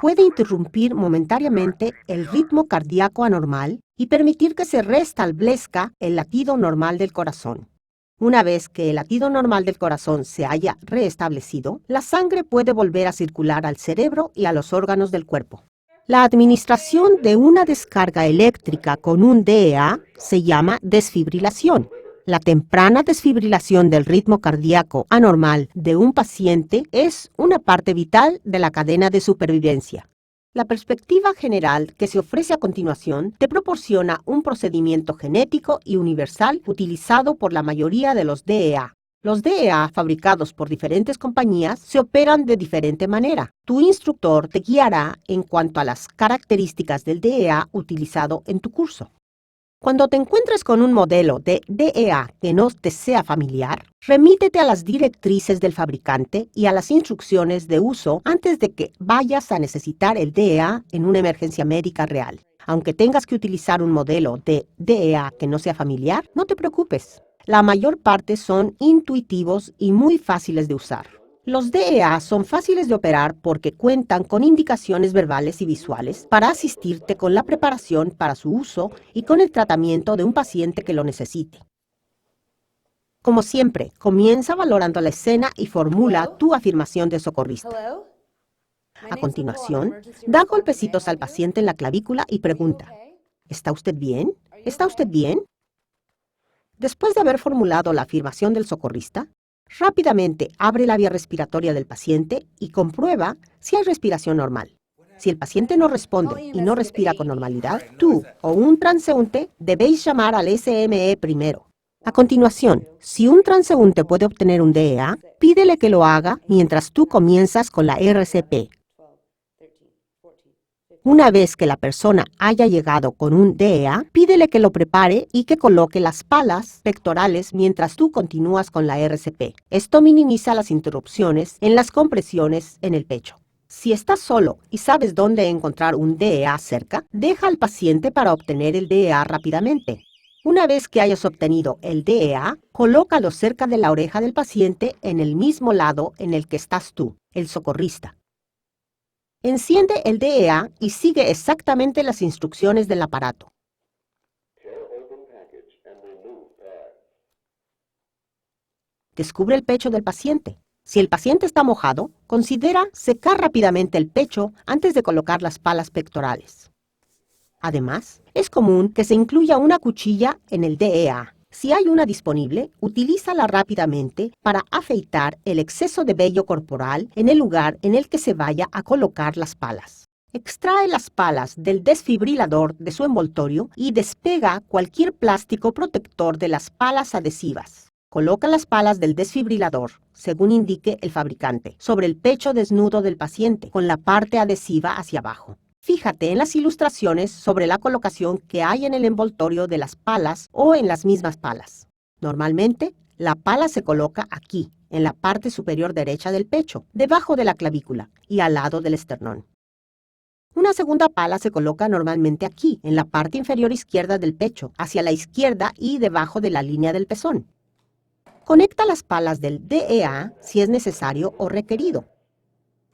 puede interrumpir momentáneamente el ritmo cardíaco anormal y permitir que se restablezca el latido normal del corazón. Una vez que el latido normal del corazón se haya reestablecido, la sangre puede volver a circular al cerebro y a los órganos del cuerpo. La administración de una descarga eléctrica con un DEA se llama desfibrilación. La temprana desfibrilación del ritmo cardíaco anormal de un paciente es una parte vital de la cadena de supervivencia. La perspectiva general que se ofrece a continuación te proporciona un procedimiento genético y universal utilizado por la mayoría de los DEA. Los DEA fabricados por diferentes compañías se operan de diferente manera. Tu instructor te guiará en cuanto a las características del DEA utilizado en tu curso. Cuando te encuentres con un modelo de DEA que no te sea familiar, remítete a las directrices del fabricante y a las instrucciones de uso antes de que vayas a necesitar el DEA en una emergencia médica real. Aunque tengas que utilizar un modelo de DEA que no sea familiar, no te preocupes. La mayor parte son intuitivos y muy fáciles de usar. Los DEA son fáciles de operar porque cuentan con indicaciones verbales y visuales para asistirte con la preparación para su uso y con el tratamiento de un paciente que lo necesite. Como siempre, comienza valorando la escena y formula tu afirmación de socorrista. Hello? A continuación, da golpecitos al paciente en la clavícula y pregunta, ¿está usted bien? ¿Está usted bien? Después de haber formulado la afirmación del socorrista, rápidamente abre la vía respiratoria del paciente y comprueba si hay respiración normal. Si el paciente no responde y no respira con normalidad, tú o un transeúnte debéis llamar al SME primero. A continuación, si un transeúnte puede obtener un DEA, pídele que lo haga mientras tú comienzas con la RCP. Una vez que la persona haya llegado con un DEA, pídele que lo prepare y que coloque las palas pectorales mientras tú continúas con la RCP. Esto minimiza las interrupciones en las compresiones en el pecho. Si estás solo y sabes dónde encontrar un DEA cerca, deja al paciente para obtener el DEA rápidamente. Una vez que hayas obtenido el DEA, colócalo cerca de la oreja del paciente en el mismo lado en el que estás tú, el socorrista. Enciende el DEA y sigue exactamente las instrucciones del aparato. Descubre el pecho del paciente. Si el paciente está mojado, considera secar rápidamente el pecho antes de colocar las palas pectorales. Además, es común que se incluya una cuchilla en el DEA. Si hay una disponible, utilízala rápidamente para afeitar el exceso de vello corporal en el lugar en el que se vaya a colocar las palas. Extrae las palas del desfibrilador de su envoltorio y despega cualquier plástico protector de las palas adhesivas. Coloca las palas del desfibrilador, según indique el fabricante, sobre el pecho desnudo del paciente, con la parte adhesiva hacia abajo. Fíjate en las ilustraciones sobre la colocación que hay en el envoltorio de las palas o en las mismas palas. Normalmente, la pala se coloca aquí, en la parte superior derecha del pecho, debajo de la clavícula y al lado del esternón. Una segunda pala se coloca normalmente aquí, en la parte inferior izquierda del pecho, hacia la izquierda y debajo de la línea del pezón. Conecta las palas del DEA si es necesario o requerido.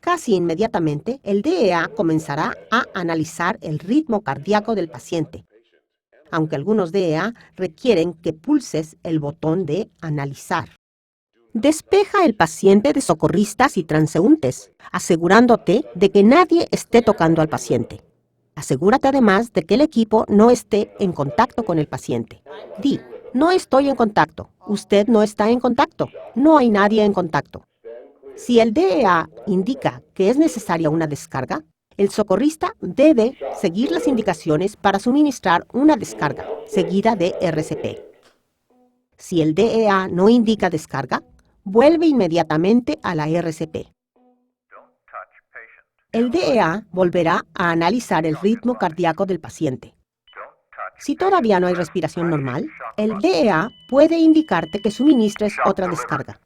Casi inmediatamente, el DEA comenzará a analizar el ritmo cardíaco del paciente, aunque algunos DEA requieren que pulses el botón de analizar. Despeja el paciente de socorristas y transeúntes, asegurándote de que nadie esté tocando al paciente. Asegúrate además de que el equipo no esté en contacto con el paciente. Di, no estoy en contacto, usted no está en contacto, no hay nadie en contacto. Si el DEA indica que es necesaria una descarga, el socorrista debe seguir las indicaciones para suministrar una descarga, seguida de RCP. Si el DEA no indica descarga, vuelve inmediatamente a la RCP. El DEA volverá a analizar el ritmo cardíaco del paciente. Si todavía no hay respiración normal, el DEA puede indicarte que suministres otra descarga.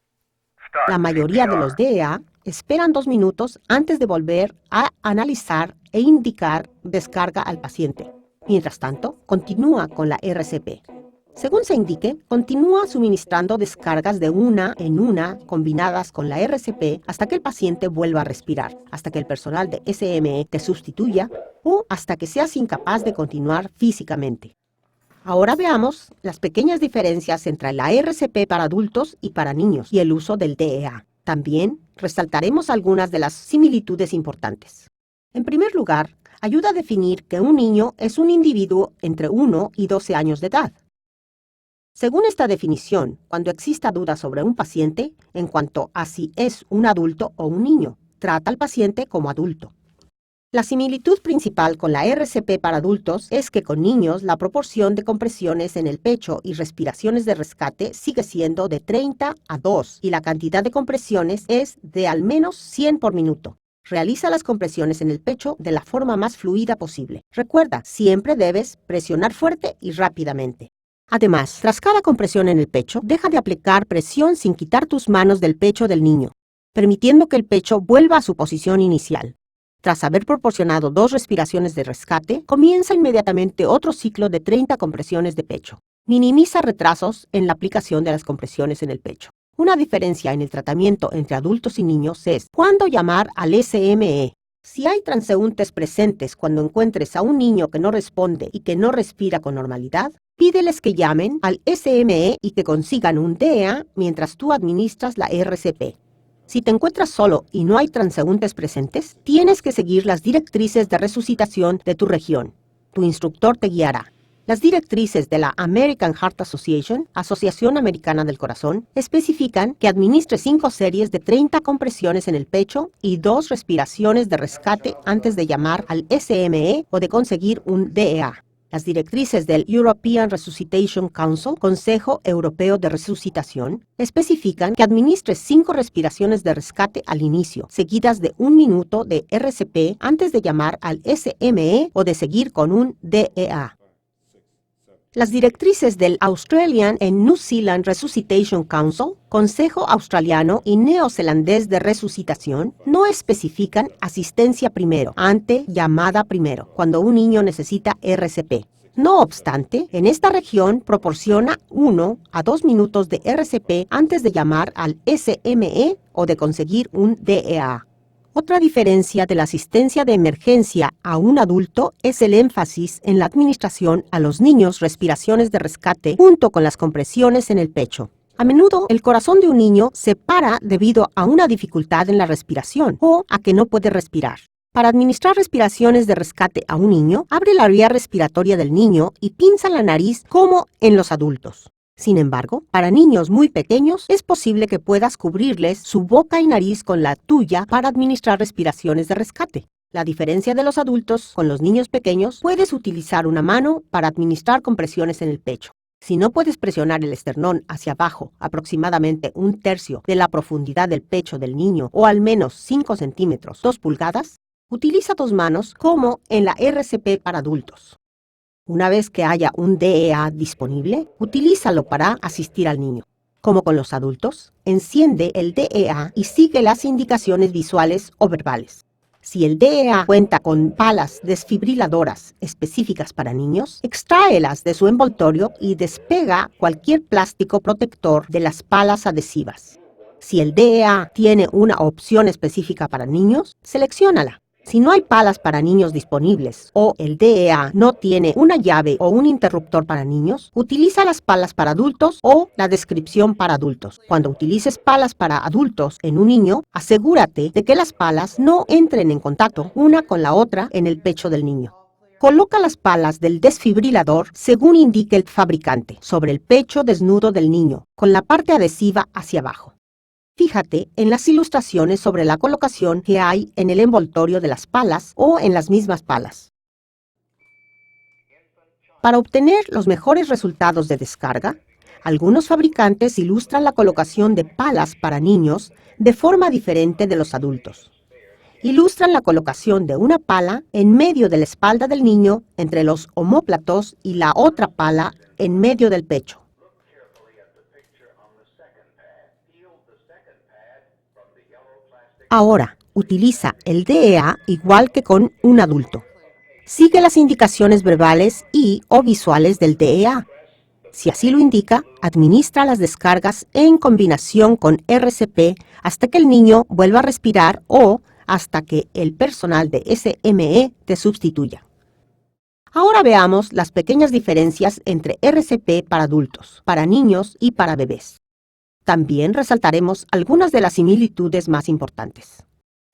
La mayoría de los DEA esperan 2 minutos antes de volver a analizar e indicar descarga al paciente. Mientras tanto, continúa con la RCP. Según se indique, continúa suministrando descargas de una en una combinadas con la RCP hasta que el paciente vuelva a respirar, hasta que el personal de SME te sustituya o hasta que seas incapaz de continuar físicamente. Ahora veamos las pequeñas diferencias entre la RCP para adultos y para niños y el uso del DEA. También resaltaremos algunas de las similitudes importantes. En primer lugar, ayuda a definir que un niño es un individuo entre 1 y 12 años de edad. Según esta definición, cuando exista duda sobre un paciente en cuanto a si es un adulto o un niño, trata al paciente como adulto. La similitud principal con la RCP para adultos es que con niños la proporción de compresiones en el pecho y respiraciones de rescate sigue siendo de 30 a 2 y la cantidad de compresiones es de al menos 100 por minuto. Realiza las compresiones en el pecho de la forma más fluida posible. Recuerda, siempre debes presionar fuerte y rápidamente. Además, tras cada compresión en el pecho, deja de aplicar presión sin quitar tus manos del pecho del niño, permitiendo que el pecho vuelva a su posición inicial. Tras haber proporcionado 2 respiraciones de rescate, comienza inmediatamente otro ciclo de 30 compresiones de pecho. Minimiza retrasos en la aplicación de las compresiones en el pecho. Una diferencia en el tratamiento entre adultos y niños es cuándo llamar al SME. Si hay transeúntes presentes cuando encuentres a un niño que no responde y que no respira con normalidad, pídeles que llamen al SME y que consigan un DEA mientras tú administras la RCP. Si te encuentras solo y no hay transeúntes presentes, tienes que seguir las directrices de resucitación de tu región. Tu instructor te guiará. Las directrices de la American Heart Association, Asociación Americana del Corazón, especifican que administre 5 series de 30 compresiones en el pecho y 2 respiraciones de rescate antes de llamar al SME o de conseguir un DEA. Las directrices del European Resuscitation Council, Consejo Europeo de Resucitación, especifican que administres 5 respiraciones de rescate al inicio, seguidas de 1 minuto de RCP antes de llamar al SME o de seguir con un DEA. Las directrices del Australian and New Zealand Resuscitation Council, Consejo Australiano y Neozelandés de Resucitación, no especifican asistencia primero, ante llamada primero, cuando un niño necesita RCP. No obstante, en esta región proporciona 1 a 2 minutos de RCP antes de llamar al SME o de conseguir un DEA. Otra diferencia de la asistencia de emergencia a un adulto es el énfasis en la administración a los niños respiraciones de rescate junto con las compresiones en el pecho. A menudo, el corazón de un niño se para debido a una dificultad en la respiración o a que no puede respirar. Para administrar respiraciones de rescate a un niño, abre la vía respiratoria del niño y pinza la nariz como en los adultos. Sin embargo, para niños muy pequeños es posible que puedas cubrirles su boca y nariz con la tuya para administrar respiraciones de rescate. La diferencia de los adultos con los niños pequeños, puedes utilizar una mano para administrar compresiones en el pecho. Si no puedes presionar el esternón hacia abajo aproximadamente 1/3 de la profundidad del pecho del niño o al menos 5 centímetros, 2 pulgadas, utiliza 2 manos como en la RCP para adultos. Una vez que haya un DEA disponible, utilízalo para asistir al niño. Como con los adultos, enciende el DEA y sigue las indicaciones visuales o verbales. Si el DEA cuenta con palas desfibriladoras específicas para niños, extráelas de su envoltorio y despega cualquier plástico protector de las palas adhesivas. Si el DEA tiene una opción específica para niños, selecciónala. Si no hay palas para niños disponibles o el DEA no tiene una llave o un interruptor para niños, utiliza las palas para adultos o la descripción para adultos. Cuando utilices palas para adultos en un niño, asegúrate de que las palas no entren en contacto una con la otra en el pecho del niño. Coloca las palas del desfibrilador según indique el fabricante, sobre el pecho desnudo del niño, con la parte adhesiva hacia abajo. Fíjate en las ilustraciones sobre la colocación que hay en el envoltorio de las palas o en las mismas palas. Para obtener los mejores resultados de descarga, algunos fabricantes ilustran la colocación de palas para niños de forma diferente de los adultos. Ilustran la colocación de una pala en medio de la espalda del niño entre los omóplatos y la otra pala en medio del pecho. Ahora, utiliza el DEA igual que con un adulto. Sigue las indicaciones verbales y o visuales del DEA. Si así lo indica, administra las descargas en combinación con RCP hasta que el niño vuelva a respirar o hasta que el personal de SME te sustituya. Ahora veamos las pequeñas diferencias entre RCP para adultos, para niños y para bebés. También resaltaremos algunas de las similitudes más importantes.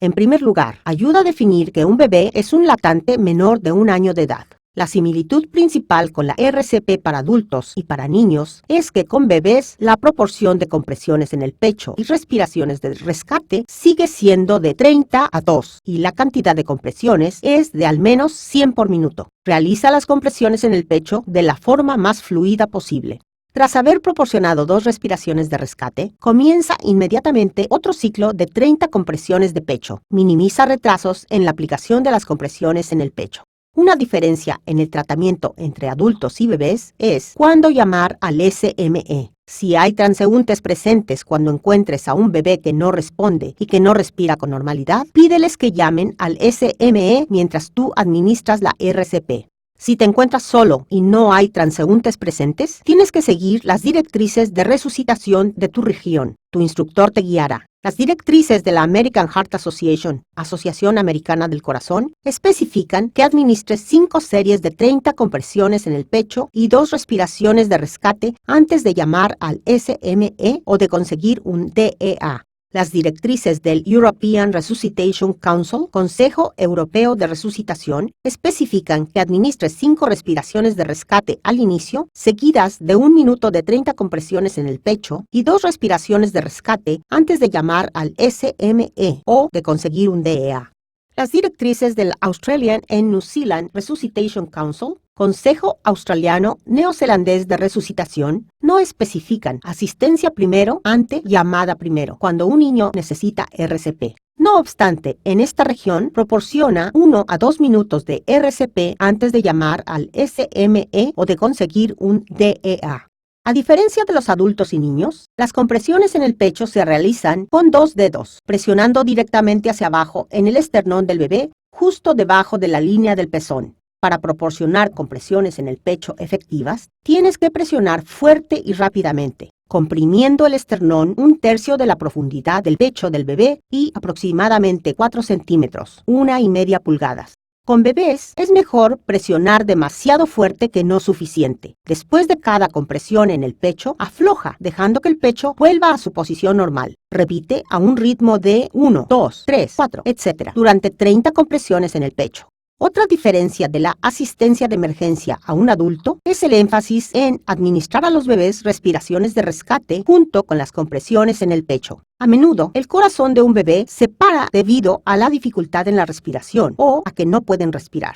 En primer lugar, ayuda a definir que un bebé es un lactante menor de 1 año de edad. La similitud principal con la RCP para adultos y para niños es que con bebés la proporción de compresiones en el pecho y respiraciones de rescate sigue siendo de 30 a 2 y la cantidad de compresiones es de al menos 100 por minuto. Realiza las compresiones en el pecho de la forma más fluida posible. Tras haber proporcionado 2 respiraciones de rescate, comienza inmediatamente otro ciclo de 30 compresiones de pecho. Minimiza retrasos en la aplicación de las compresiones en el pecho. Una diferencia en el tratamiento entre adultos y bebés es cuándo llamar al SME. Si hay transeúntes presentes cuando encuentres a un bebé que no responde y que no respira con normalidad, pídeles que llamen al SME mientras tú administras la RCP. Si te encuentras solo y no hay transeúntes presentes, tienes que seguir las directrices de resucitación de tu región. Tu instructor te guiará. Las directrices de la American Heart Association, Asociación Americana del Corazón, especifican que administres 5 series de 30 compresiones en el pecho y 2 respiraciones de rescate antes de llamar al SME o de conseguir un DEA. Las directrices del European Resuscitation Council, Consejo Europeo de Resucitación, especifican que administres 5 respiraciones de rescate al inicio, seguidas de 1 minuto de 30 compresiones en el pecho y 2 respiraciones de rescate antes de llamar al SME o de conseguir un DEA. Las directrices del Australian and New Zealand Resuscitation Council, Consejo Australiano Neozelandés de Resucitación, no especifican asistencia primero ante llamada primero cuando un niño necesita RCP. No obstante, en esta región proporciona 1 a 2 minutos de RCP antes de llamar al SME o de conseguir un DEA. A diferencia de los adultos y niños, las compresiones en el pecho se realizan con 2 dedos, presionando directamente hacia abajo en el esternón del bebé, justo debajo de la línea del pezón. Para proporcionar compresiones en el pecho efectivas, tienes que presionar fuerte y rápidamente, comprimiendo el esternón 1/3 de la profundidad del pecho del bebé y aproximadamente 4 centímetros, 1,5 pulgadas. Con bebés es mejor presionar demasiado fuerte que no suficiente. Después de cada compresión en el pecho, afloja, dejando que el pecho vuelva a su posición normal. Repite a un ritmo de 1, 2, 3, 4, etc. durante 30 compresiones en el pecho. Otra diferencia de la asistencia de emergencia a un adulto es el énfasis en administrar a los bebés respiraciones de rescate junto con las compresiones en el pecho. A menudo, el corazón de un bebé se para debido a la dificultad en la respiración o a que no pueden respirar.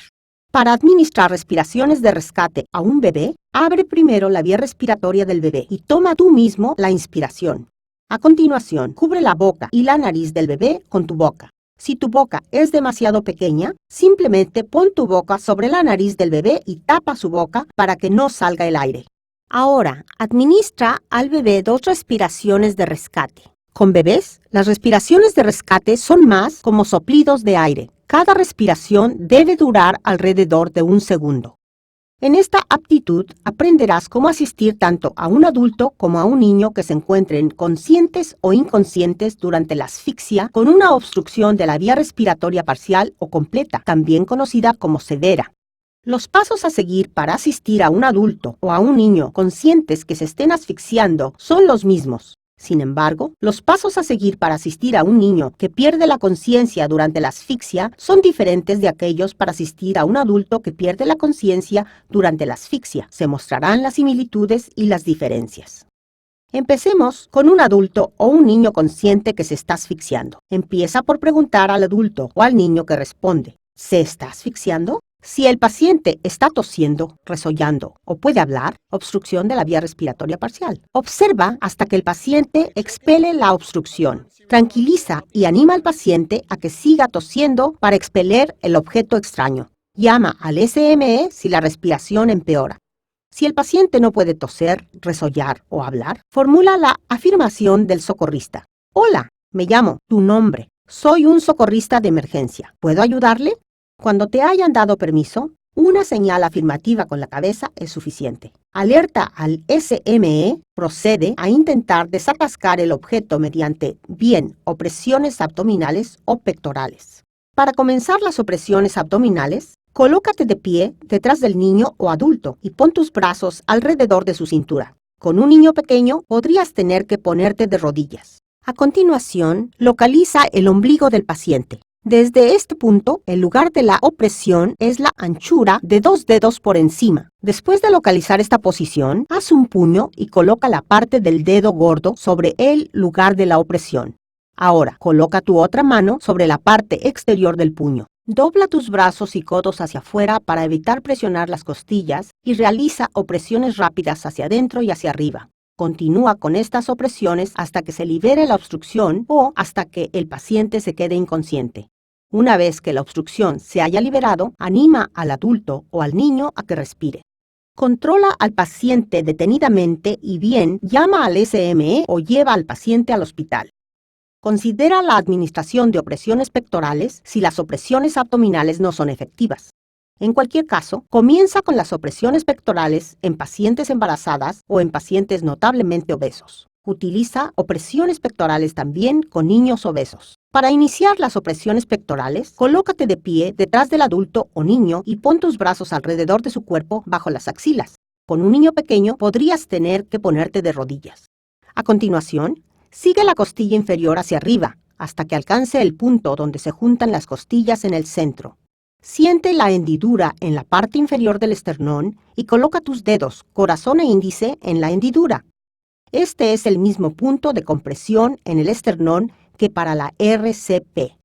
Para administrar respiraciones de rescate a un bebé, abre primero la vía respiratoria del bebé y toma tú mismo la inspiración. A continuación, cubre la boca y la nariz del bebé con tu boca. Si tu boca es demasiado pequeña, simplemente pon tu boca sobre la nariz del bebé y tapa su boca para que no salga el aire. Ahora, administra al bebé 2 respiraciones de rescate. Con bebés, las respiraciones de rescate son más como soplidos de aire. Cada respiración debe durar alrededor de 1 segundo. En esta aptitud aprenderás cómo asistir tanto a un adulto como a un niño que se encuentren conscientes o inconscientes durante la asfixia con una obstrucción de la vía respiratoria parcial o completa, también conocida como severa. Los pasos a seguir para asistir a un adulto o a un niño conscientes que se estén asfixiando son los mismos. Sin embargo, los pasos a seguir para asistir a un niño que pierde la conciencia durante la asfixia son diferentes de aquellos para asistir a un adulto que pierde la conciencia durante la asfixia. Se mostrarán las similitudes y las diferencias. Empecemos con un adulto o un niño consciente que se está asfixiando. Empieza por preguntar al adulto o al niño que responde: ¿se está asfixiando? Si el paciente está tosiendo, resollando o puede hablar, obstrucción de la vía respiratoria parcial. Observa hasta que el paciente expele la obstrucción. Tranquiliza y anima al paciente a que siga tosiendo para expeler el objeto extraño. Llama al SME si la respiración empeora. Si el paciente no puede toser, resollar o hablar, formula la afirmación del socorrista. Hola, me llamo, tu nombre. Soy un socorrista de emergencia. ¿Puedo ayudarle? Cuando te hayan dado permiso, una señal afirmativa con la cabeza es suficiente. Alerta al SME, procede a intentar desatascar el objeto mediante bien opresiones abdominales o pectorales. Para comenzar las opresiones abdominales, colócate de pie detrás del niño o adulto y pon tus brazos alrededor de su cintura. Con un niño pequeño podrías tener que ponerte de rodillas. A continuación, localiza el ombligo del paciente. Desde este punto, el lugar de la opresión es la anchura de 2 dedos por encima. Después de localizar esta posición, haz un puño y coloca la parte del dedo gordo sobre el lugar de la opresión. Ahora, coloca tu otra mano sobre la parte exterior del puño. Dobla tus brazos y codos hacia afuera para evitar presionar las costillas y realiza opresiones rápidas hacia adentro y hacia arriba. Continúa con estas opresiones hasta que se libere la obstrucción o hasta que el paciente se quede inconsciente. Una vez que la obstrucción se haya liberado, anima al adulto o al niño a que respire. Controla al paciente detenidamente y bien llama al SME o lleva al paciente al hospital. Considera la administración de opresiones pectorales si las opresiones abdominales no son efectivas. En cualquier caso, comienza con las opresiones pectorales en pacientes embarazadas o en pacientes notablemente obesos. Utiliza opresiones pectorales también con niños obesos. Para iniciar las opresiones pectorales, colócate de pie detrás del adulto o niño y pon tus brazos alrededor de su cuerpo bajo las axilas. Con un niño pequeño podrías tener que ponerte de rodillas. A continuación, sigue la costilla inferior hacia arriba hasta que alcance el punto donde se juntan las costillas en el centro. Siente la hendidura en la parte inferior del esternón y coloca tus dedos, corazón e índice en la hendidura. Este es el mismo punto de compresión en el esternón que para la RCP.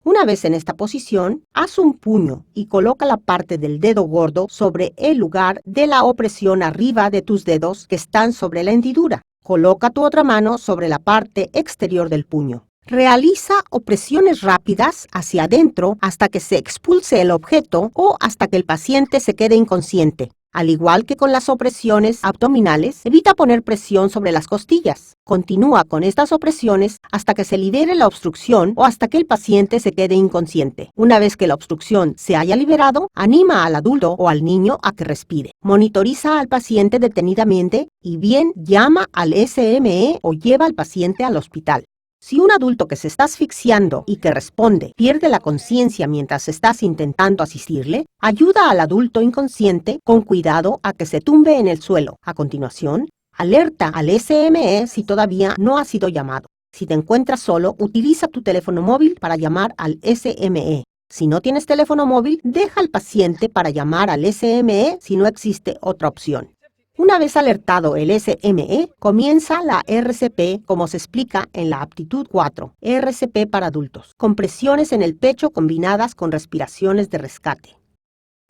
Una vez en esta posición, haz un puño y coloca la parte del dedo gordo sobre el lugar de la opresión arriba de tus dedos que están sobre la hendidura. Coloca tu otra mano sobre la parte exterior del puño. Realiza opresiones rápidas hacia adentro hasta que se expulse el objeto o hasta que el paciente se quede inconsciente. Al igual que con las opresiones abdominales, evita poner presión sobre las costillas. Continúa con estas opresiones hasta que se libere la obstrucción o hasta que el paciente se quede inconsciente. Una vez que la obstrucción se haya liberado, anima al adulto o al niño a que respire. Monitoriza al paciente detenidamente y bien llama al SME o lleva al paciente al hospital. Si un adulto que se está asfixiando y que responde pierde la conciencia mientras estás intentando asistirle, ayuda al adulto inconsciente con cuidado a que se tumbe en el suelo. A continuación, alerta al SME si todavía no ha sido llamado. Si te encuentras solo, utiliza tu teléfono móvil para llamar al SME. Si no tienes teléfono móvil, deja al paciente para llamar al SME si no existe otra opción. Una vez alertado el SME, comienza la RCP como se explica en la aptitud 4, RCP para adultos, compresiones en el pecho combinadas con respiraciones de rescate.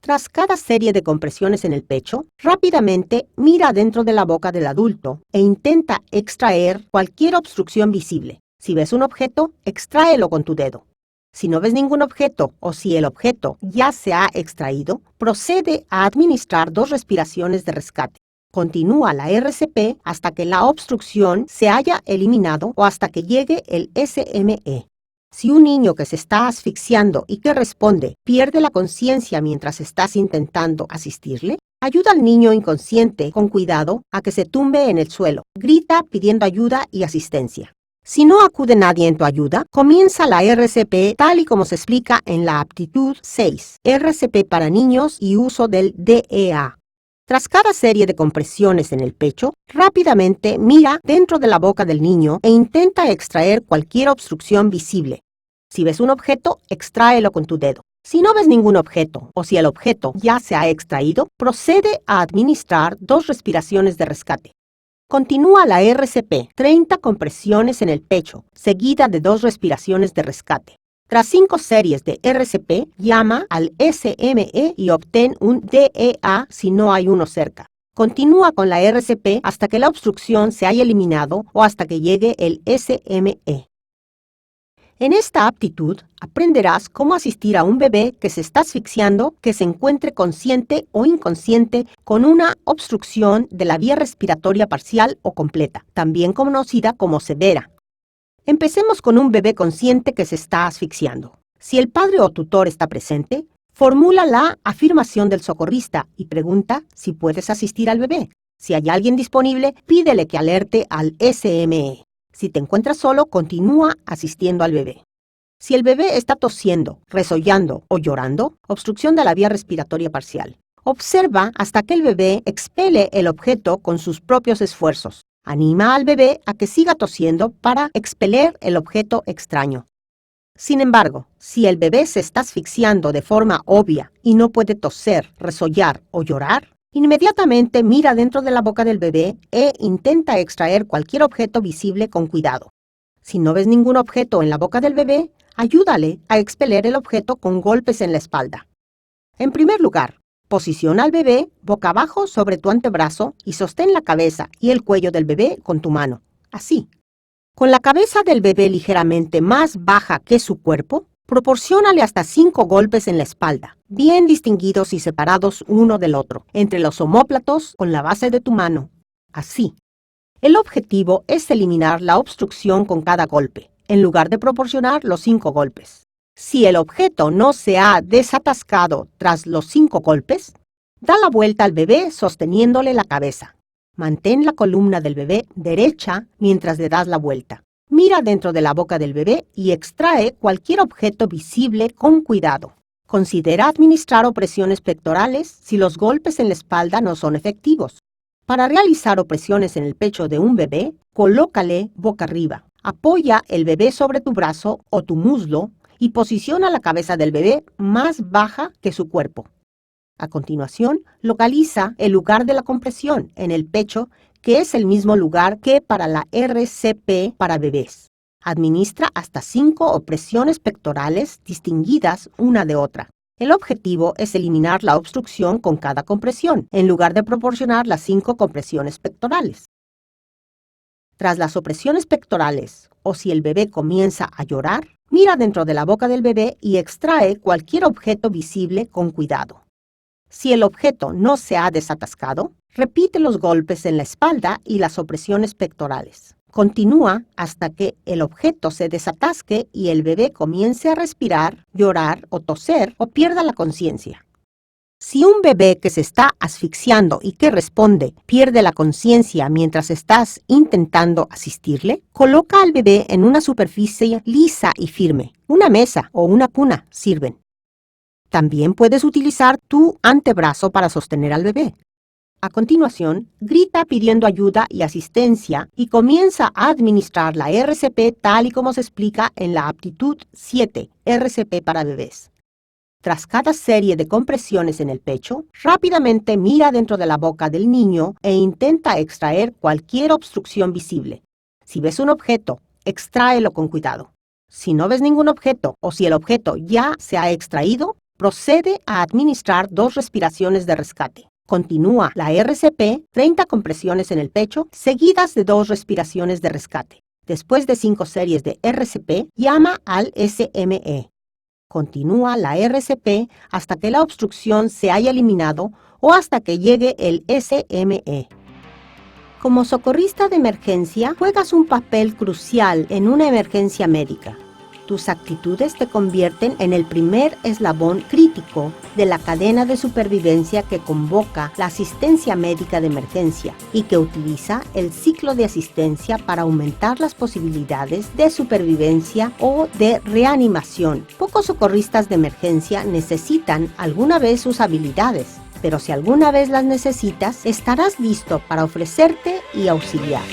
Tras cada serie de compresiones en el pecho, rápidamente mira dentro de la boca del adulto e intenta extraer cualquier obstrucción visible. Si ves un objeto, extráelo con tu dedo. Si no ves ningún objeto o si el objeto ya se ha extraído, procede a administrar 2 respiraciones de rescate. Continúa la RCP hasta que la obstrucción se haya eliminado o hasta que llegue el SME. Si un niño que se está asfixiando y que responde pierde la conciencia mientras estás intentando asistirle, ayuda al niño inconsciente con cuidado a que se tumbe en el suelo. Grita pidiendo ayuda y asistencia. Si no acude nadie en tu ayuda, comienza la RCP tal y como se explica en la aptitud 6, RCP para niños y uso del DEA. Tras cada serie de compresiones en el pecho, rápidamente mira dentro de la boca del niño e intenta extraer cualquier obstrucción visible. Si ves un objeto, extráelo con tu dedo. Si no ves ningún objeto o si el objeto ya se ha extraído, procede a administrar 2 respiraciones de rescate. Continúa la RCP, 30 compresiones en el pecho, seguida de 2 respiraciones de rescate. Tras 5 series de RCP, llama al SME y obtén un DEA si no hay uno cerca. Continúa con la RCP hasta que la obstrucción se haya eliminado o hasta que llegue el SME. En esta aptitud, aprenderás cómo asistir a un bebé que se está asfixiando, que se encuentre consciente o inconsciente con una obstrucción de la vía respiratoria parcial o completa, también conocida como severa. Empecemos con un bebé consciente que se está asfixiando. Si el padre o tutor está presente, formula la afirmación del socorrista y pregunta si puedes asistir al bebé. Si hay alguien disponible, pídele que alerte al SME. Si te encuentras solo, continúa asistiendo al bebé. Si el bebé está tosiendo, resollando o llorando, obstrucción de la vía respiratoria parcial. Observa hasta que el bebé expele el objeto con sus propios esfuerzos. Anima al bebé a que siga tosiendo para expeler el objeto extraño. Sin embargo, si el bebé se está asfixiando de forma obvia y no puede toser, resollar o llorar, inmediatamente mira dentro de la boca del bebé e intenta extraer cualquier objeto visible con cuidado. Si no ves ningún objeto en la boca del bebé, Ayúdale a expeler el objeto con golpes en la espalda. En primer lugar, posiciona al bebé boca abajo sobre tu antebrazo y sostén la cabeza y el cuello del bebé con tu mano, así. Con la cabeza del bebé ligeramente más baja que su cuerpo, proporciónale hasta 5 golpes en la espalda, bien distinguidos y separados uno del otro, entre los omóplatos con la base de tu mano, así. El objetivo es eliminar la obstrucción con cada golpe, en lugar de proporcionar los 5 golpes. Si el objeto no se ha desatascado tras los 5 golpes, da la vuelta al bebé sosteniéndole la cabeza. Mantén la columna del bebé derecha mientras le das la vuelta. Mira dentro de la boca del bebé y extrae cualquier objeto visible con cuidado. Considera administrar opresiones pectorales si los golpes en la espalda no son efectivos. Para realizar opresiones en el pecho de un bebé, colócale boca arriba. Apoya el bebé sobre tu brazo o tu muslo y posiciona la cabeza del bebé más baja que su cuerpo. A continuación, localiza el lugar de la compresión en el pecho, que es el mismo lugar que para la RCP para bebés. Administra hasta 5 opresiones pectorales distinguidas una de otra. El objetivo es eliminar la obstrucción con cada compresión, en lugar de proporcionar las 5 compresiones pectorales. Tras las opresiones pectorales, o si el bebé comienza a llorar, mira dentro de la boca del bebé y extrae cualquier objeto visible con cuidado. Si el objeto no se ha desatascado, repite los golpes en la espalda y las opresiones pectorales. Continúa hasta que el objeto se desatasque y el bebé comience a respirar, llorar o toser o pierda la conciencia. Si un bebé que se está asfixiando y que responde pierde la conciencia mientras estás intentando asistirle, coloca al bebé en una superficie lisa y firme. Una mesa o una cuna sirven. También puedes utilizar tu antebrazo para sostener al bebé. A continuación, grita pidiendo ayuda y asistencia y comienza a administrar la RCP tal y como se explica en la aptitud 7, RCP para bebés. Tras cada serie de compresiones en el pecho, rápidamente mira dentro de la boca del niño e intenta extraer cualquier obstrucción visible. Si ves un objeto, extráelo con cuidado. Si no ves ningún objeto o si el objeto ya se ha extraído, procede a administrar 2 respiraciones de rescate. Continúa la RCP, 30 compresiones en el pecho, seguidas de 2 respiraciones de rescate. Después de 5 series de RCP, llama al SME. Continúa la RCP hasta que la obstrucción se haya eliminado o hasta que llegue el SME. Como socorrista de emergencia, juegas un papel crucial en una emergencia médica. Tus actitudes te convierten en el primer eslabón crítico de la cadena de supervivencia que convoca la asistencia médica de emergencia y que utiliza el ciclo de asistencia para aumentar las posibilidades de supervivencia o de reanimación. Pocos socorristas de emergencia necesitan alguna vez sus habilidades, pero si alguna vez las necesitas, estarás listo para ofrecerte y auxiliar.